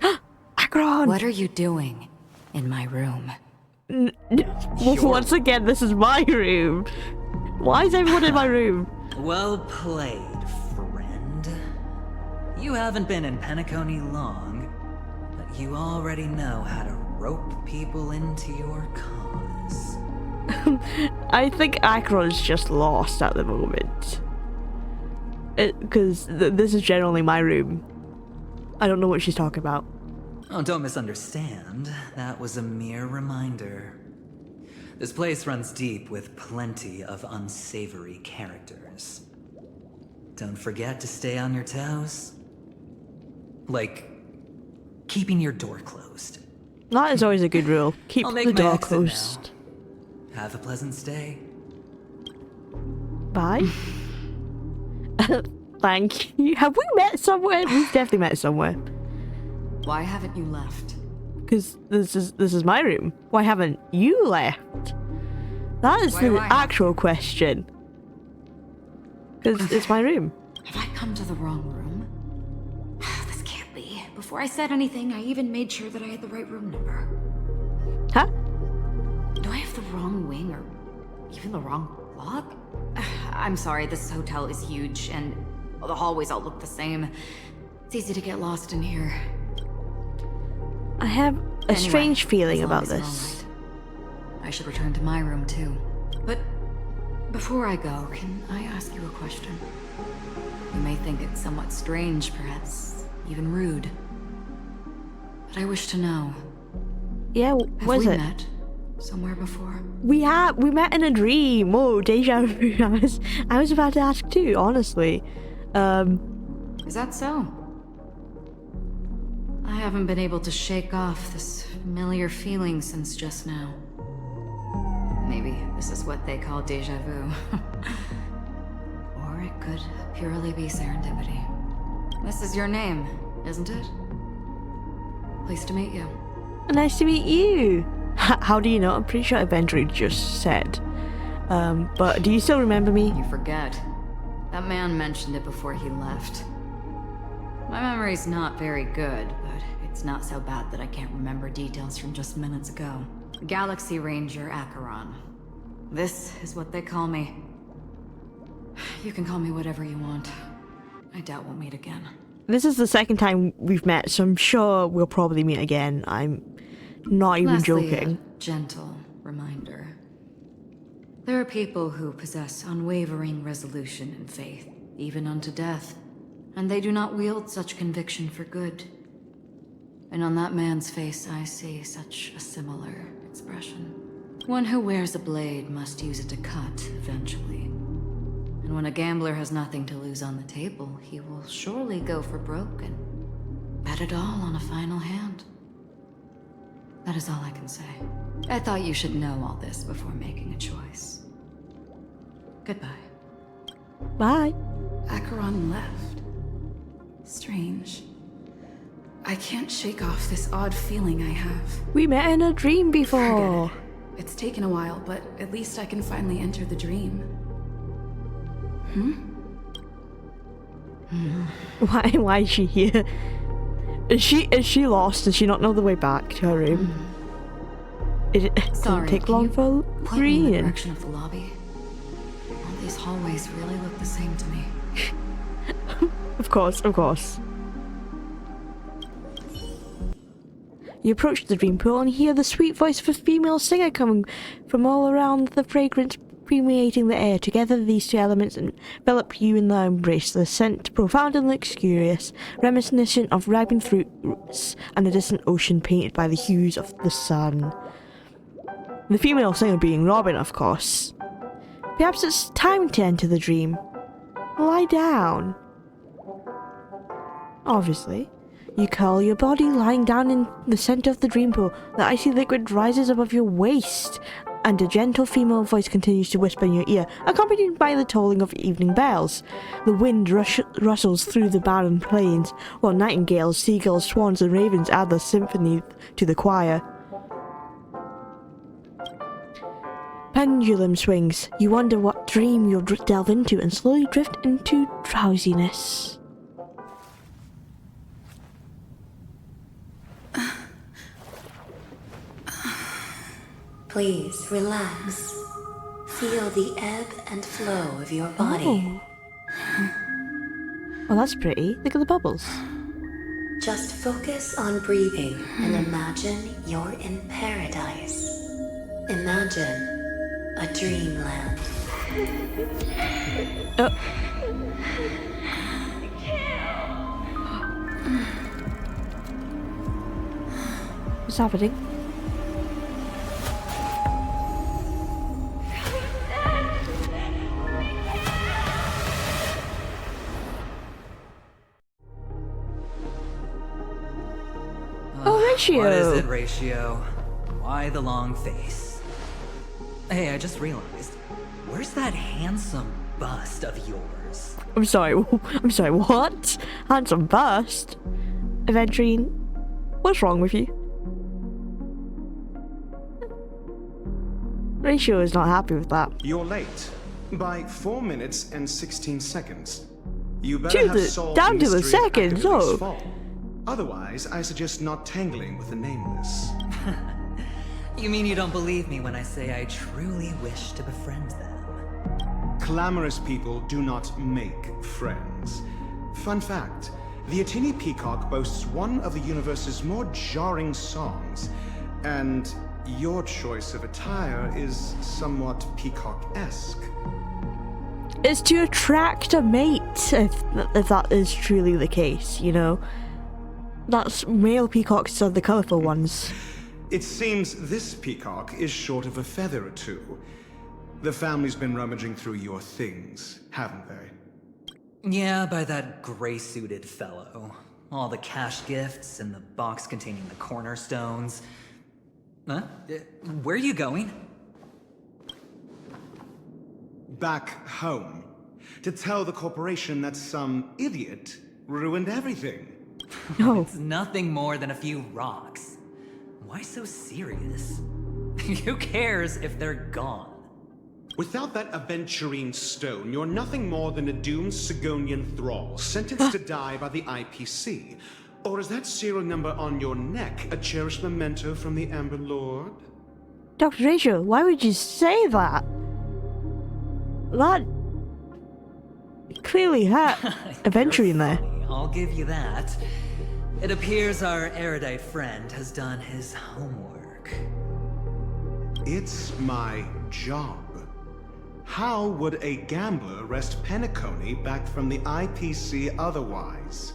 there. Akron! What are you doing in my room? Once again, this is my room. Why is everyone in my room? Well played, friend. You haven't been in Penacony long, but you already know how to rope people into your cause. I think Akron's just lost at the moment. Because this is generally my room. I don't know what she's talking about. Oh, don't misunderstand. That was a mere reminder. This place runs deep with plenty of unsavory characters. Don't forget to stay on your toes. Like, keeping your door closed. That is always a good rule. Keep I'll make the my door exit closed. now. Have a pleasant stay. Bye. Thank you. Have we met somewhere? We've definitely met somewhere. Why haven't you left? Because this is my room. Why haven't you left? That is the actual question. Because it's my room. Have I come to the wrong room? This can't be. Before I said anything, I even made sure that I had the right room number. Huh? Do I have the wrong wing or even the wrong block? I'm sorry, this hotel is huge and the hallways all look the same. It's easy to get lost in here. I have a strange feeling about this. I should return to my room too. But before I go, can I ask you a question? You may think it's somewhat strange, perhaps even rude. But I wish to know. Yeah, what is it? Have we met somewhere before? We met in a dream. Whoa, deja vu. I was about to ask too, honestly. Is that so? I haven't been able to shake off this familiar feeling since just now. Maybe this is what they call deja vu. Or it could purely be serendipity. This is your name, isn't it? Pleased to meet you. Nice to meet you. How do you know? I'm pretty sure Avenger just said. But do you still remember me? You forget. That man mentioned it before he left. My memory's not very good, but it's not so bad that I can't remember details from just minutes ago. Galaxy Ranger Acheron. This is what they call me. You can call me whatever you want. I doubt we'll meet again. This is the second time we've met, so I'm sure we'll probably meet again. I'm not even joking. A gentle reminder. There are people who possess unwavering resolution and faith, even unto death, and they do not wield such conviction for good. And on that man's face I see such a similar expression. One who wears a blade must use it to cut eventually. And when a gambler has nothing to lose on the table, he will surely go for broke and bet it all on a final hand. That is all I can say. I thought you should know all this before making a choice. Goodbye. Bye. Acheron left. Strange. I can't shake off this odd feeling I have. We met in a dream before. Forget it. It's taken a while, but at least I can finally enter the dream. Why is she here? Is she lost? Does she not know the way back to her room? It doesn't take long for point me in the reading. direction of the lobby. All these hallways really look the same to me. Of course, of course. You approach the dream pool and hear the sweet voice of a female singer coming from all around, the fragrance permeating the air. Together, these two elements envelop you in their embrace. The scent, profound and luxurious, reminiscent of ripened fruits and a distant ocean painted by the hues of the sun. The female singer being Robin, of course. Perhaps it's time to enter the dream. Lie down. Obviously. You curl your body, lying down in the center of the dream pool. The icy liquid rises above your waist, and a gentle female voice continues to whisper in your ear, accompanied by the tolling of evening bells. The wind rustles through the barren plains, while nightingales, seagulls, swans, and ravens add their symphony to the choir. Pendulum swings. You wonder what dream you'll delve into and slowly drift into drowsiness. Please relax. Feel the ebb and flow of your body. Oh, that's pretty. Look at the bubbles. Just focus on breathing and imagine you're in paradise. Imagine a dreamland. What's happening? Ratio. What is it, Ratio? Why the long face? Hey, I just realized, where's that handsome bust of yours? I'm sorry, what? Handsome bust? Aventurine, what's wrong with you? Ratio is not happy with that. You're late. By 4 minutes and 16 seconds. You better have solved down the to the mystery of seconds, Academy's oh. fall. Otherwise, I suggest not tangling with the nameless. You mean you don't believe me when I say I truly wish to befriend them? Clamorous people do not make friends. Fun fact, the Atini Peacock boasts one of the universe's more jarring songs, and your choice of attire is somewhat peacock-esque. It's to attract a mate, if that is truly the case, you know? That's male peacocks are the colourful ones. It seems this peacock is short of a feather or two. The family's been rummaging through your things, haven't they? Yeah, by that gray-suited fellow. All the cash gifts and the box containing the cornerstones. Huh? Where are you going? Back home. To tell the corporation that some idiot ruined everything. No. It's nothing more than a few rocks. Why so serious? Who cares if they're gone? Without that aventurine stone, you're nothing more than a doomed Sigonian thrall, sentenced to die by the IPC. Or is that serial number on your neck a cherished memento from the Amber Lord? Dr. Ratio, why would you say that? That clearly hurt Aventurine there. I'll give you that. It appears our erudite friend has done his homework. It's my job. How would a gambler wrest Penacony back from the IPC otherwise?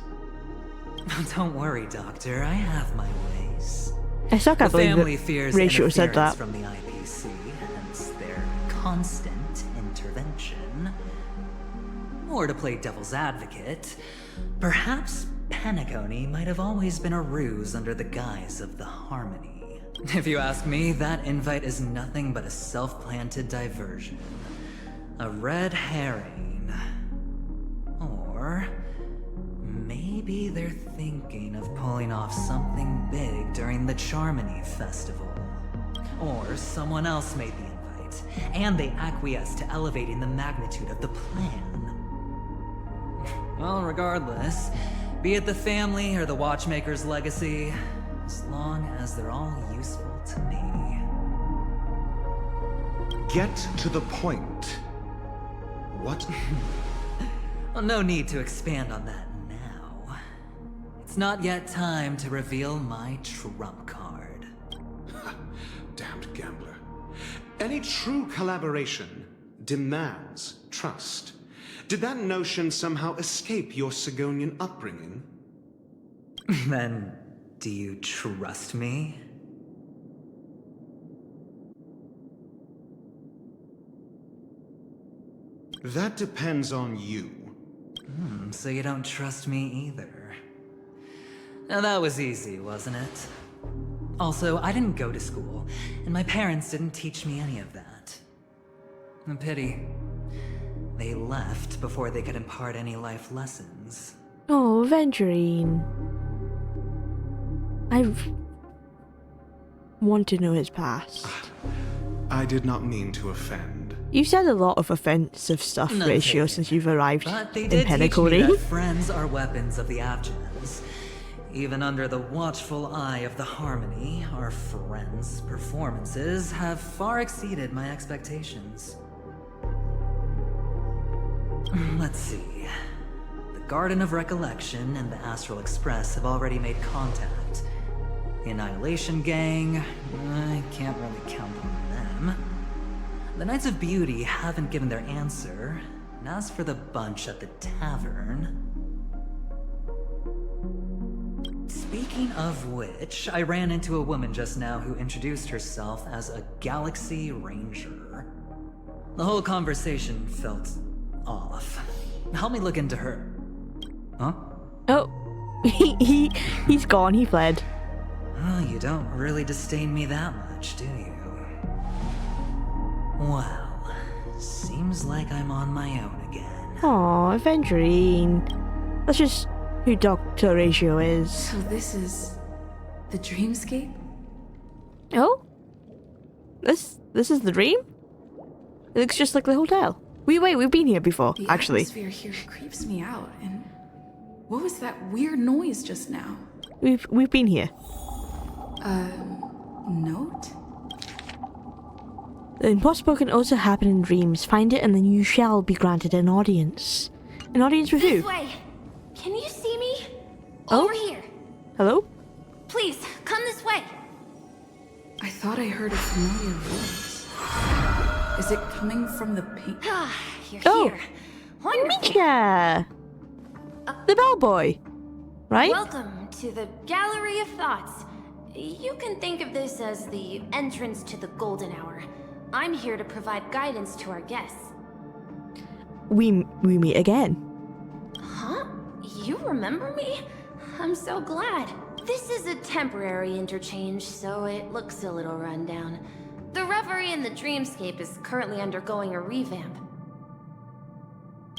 Don't worry, Doctor. I have my ways. I still can't believe family fears Ratio said that. from the IPC, hence their constant intervention. Or to play devil's advocate, perhaps Penacony might have always been a ruse under the guise of the Harmony. If you ask me, that invite is nothing but a self-planted diversion. A red herring. Or maybe they're thinking of pulling off something big during the Charmony Festival. Or someone else made the invite, and they acquiesced to elevating the magnitude of the plan. Well, regardless, be it the family or the Watchmaker's legacy, as long as they're all useful to me. Get to the point. What? Well, no need to expand on that now. It's not yet time to reveal my trump card. Damned gambler. Any true collaboration demands trust. Did that notion somehow escape your Sigonian upbringing? Then, do you trust me? That depends on you. So you don't trust me either. Now that was easy, wasn't it? Also, I didn't go to school, and my parents didn't teach me any of that. A pity. They left before they could impart any life lessons. Oh, Venturine. I want to know his past. I did not mean to offend. You said a lot of offensive stuff, None Ratio, taken. since you've arrived But they in did teach me Penacony. that friends are weapons of the Abgens. Even under the watchful eye of the Harmony, our friends' performances have far exceeded my expectations. Let's see. The Garden of Recollection and the Astral Express have already made contact. The Annihilation Gang, I can't really count on them. The Knights of Beauty haven't given their answer. And as for the bunch at the tavern... Speaking of which, I ran into a woman just now who introduced herself as a Galaxy Ranger. The whole conversation felt off. Help me look into her. Huh? Oh, he's gone. He fled. Oh, you don't really disdain me that much, do you? Well, seems like I'm on my own again. Aw, Venturine. That's just who Dr. Ratio is. So this is the dreamscape? Oh? This is the dream? It looks just like the hotel. Wait, we've been here before, The actually. atmosphere here creeps me out. And what was that weird noise just now? We've been here. Note? The impossible can also happen in dreams. Find it and then you shall be granted an audience. An audience with This who? way. Can you see me? Oh? Over here. Hello? Please, come this way. I thought I heard a familiar voice. Is it coming from the paint? You're Oh. here. Wonderful. Misha! The bellboy, right? Welcome to the Gallery of Thoughts. You can think of this as the entrance to the Golden Hour. I'm here to provide guidance to our guests. We meet again. Huh? You remember me? I'm so glad. This is a temporary interchange, so it looks a little rundown. The Reverie in the Dreamscape is currently undergoing a revamp.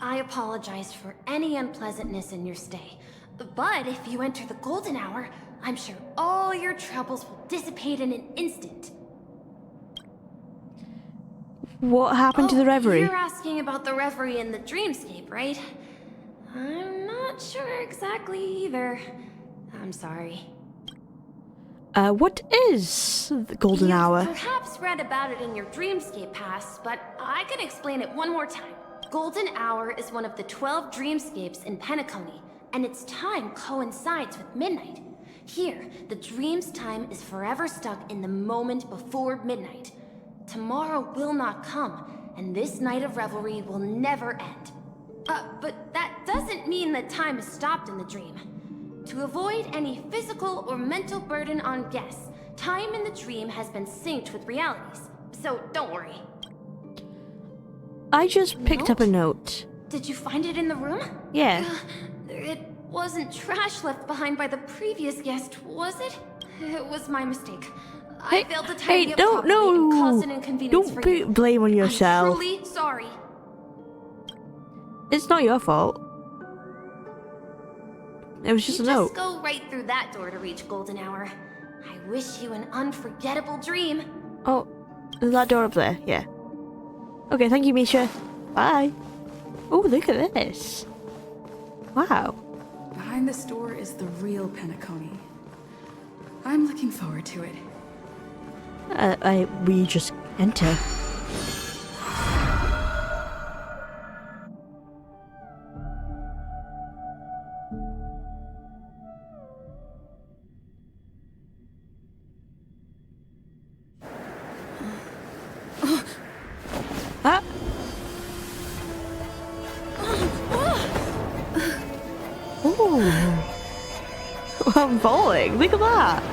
I apologize for any unpleasantness in your stay, but if you enter the Golden Hour, I'm sure all your troubles will dissipate in an instant. What happened to the Reverie? You're asking about the Reverie in the Dreamscape, right? I'm not sure exactly either. I'm sorry. What is the Golden You've Hour? perhaps read about it in your Dreamscape Pass, but I can explain it one more time. Golden Hour is one of the 12 dreamscapes in Penacony, and its time coincides with midnight. Here, the dream's time is forever stuck in the moment before midnight. Tomorrow will not come, and this night of revelry will never end. But that doesn't mean that time is stopped in the dream. To avoid any physical or mental burden on guests, time in the dream has been synced with realities, so don't worry. I just picked up a note. Did you find it in the room? Yeah. It wasn't trash left behind by the previous guest, was it? It was my mistake. I failed to tidy up don't properly and caused an inconvenience Don't for you. put blame on yourself. I'm truly sorry. It's not your fault. It was just a note. Just go right through that door to reach Golden Hour. I wish you an unforgettable dream. Oh, there's that door up there. Yeah. Okay, thank you, Misha. Bye. Oh, look at this. Wow. Behind this door is the real Penacony. I'm looking forward to it. We just enter. I'm falling. Look at that.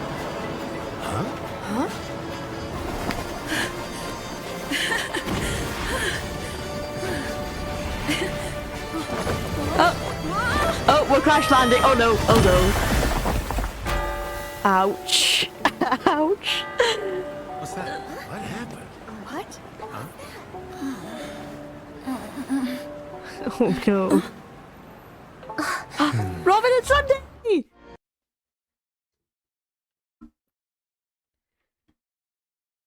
Huh? Oh, we're crash landing. Oh no. Oh no. Ouch. Ouch. What's that? What happened? What? Oh no. Robin and Sunday!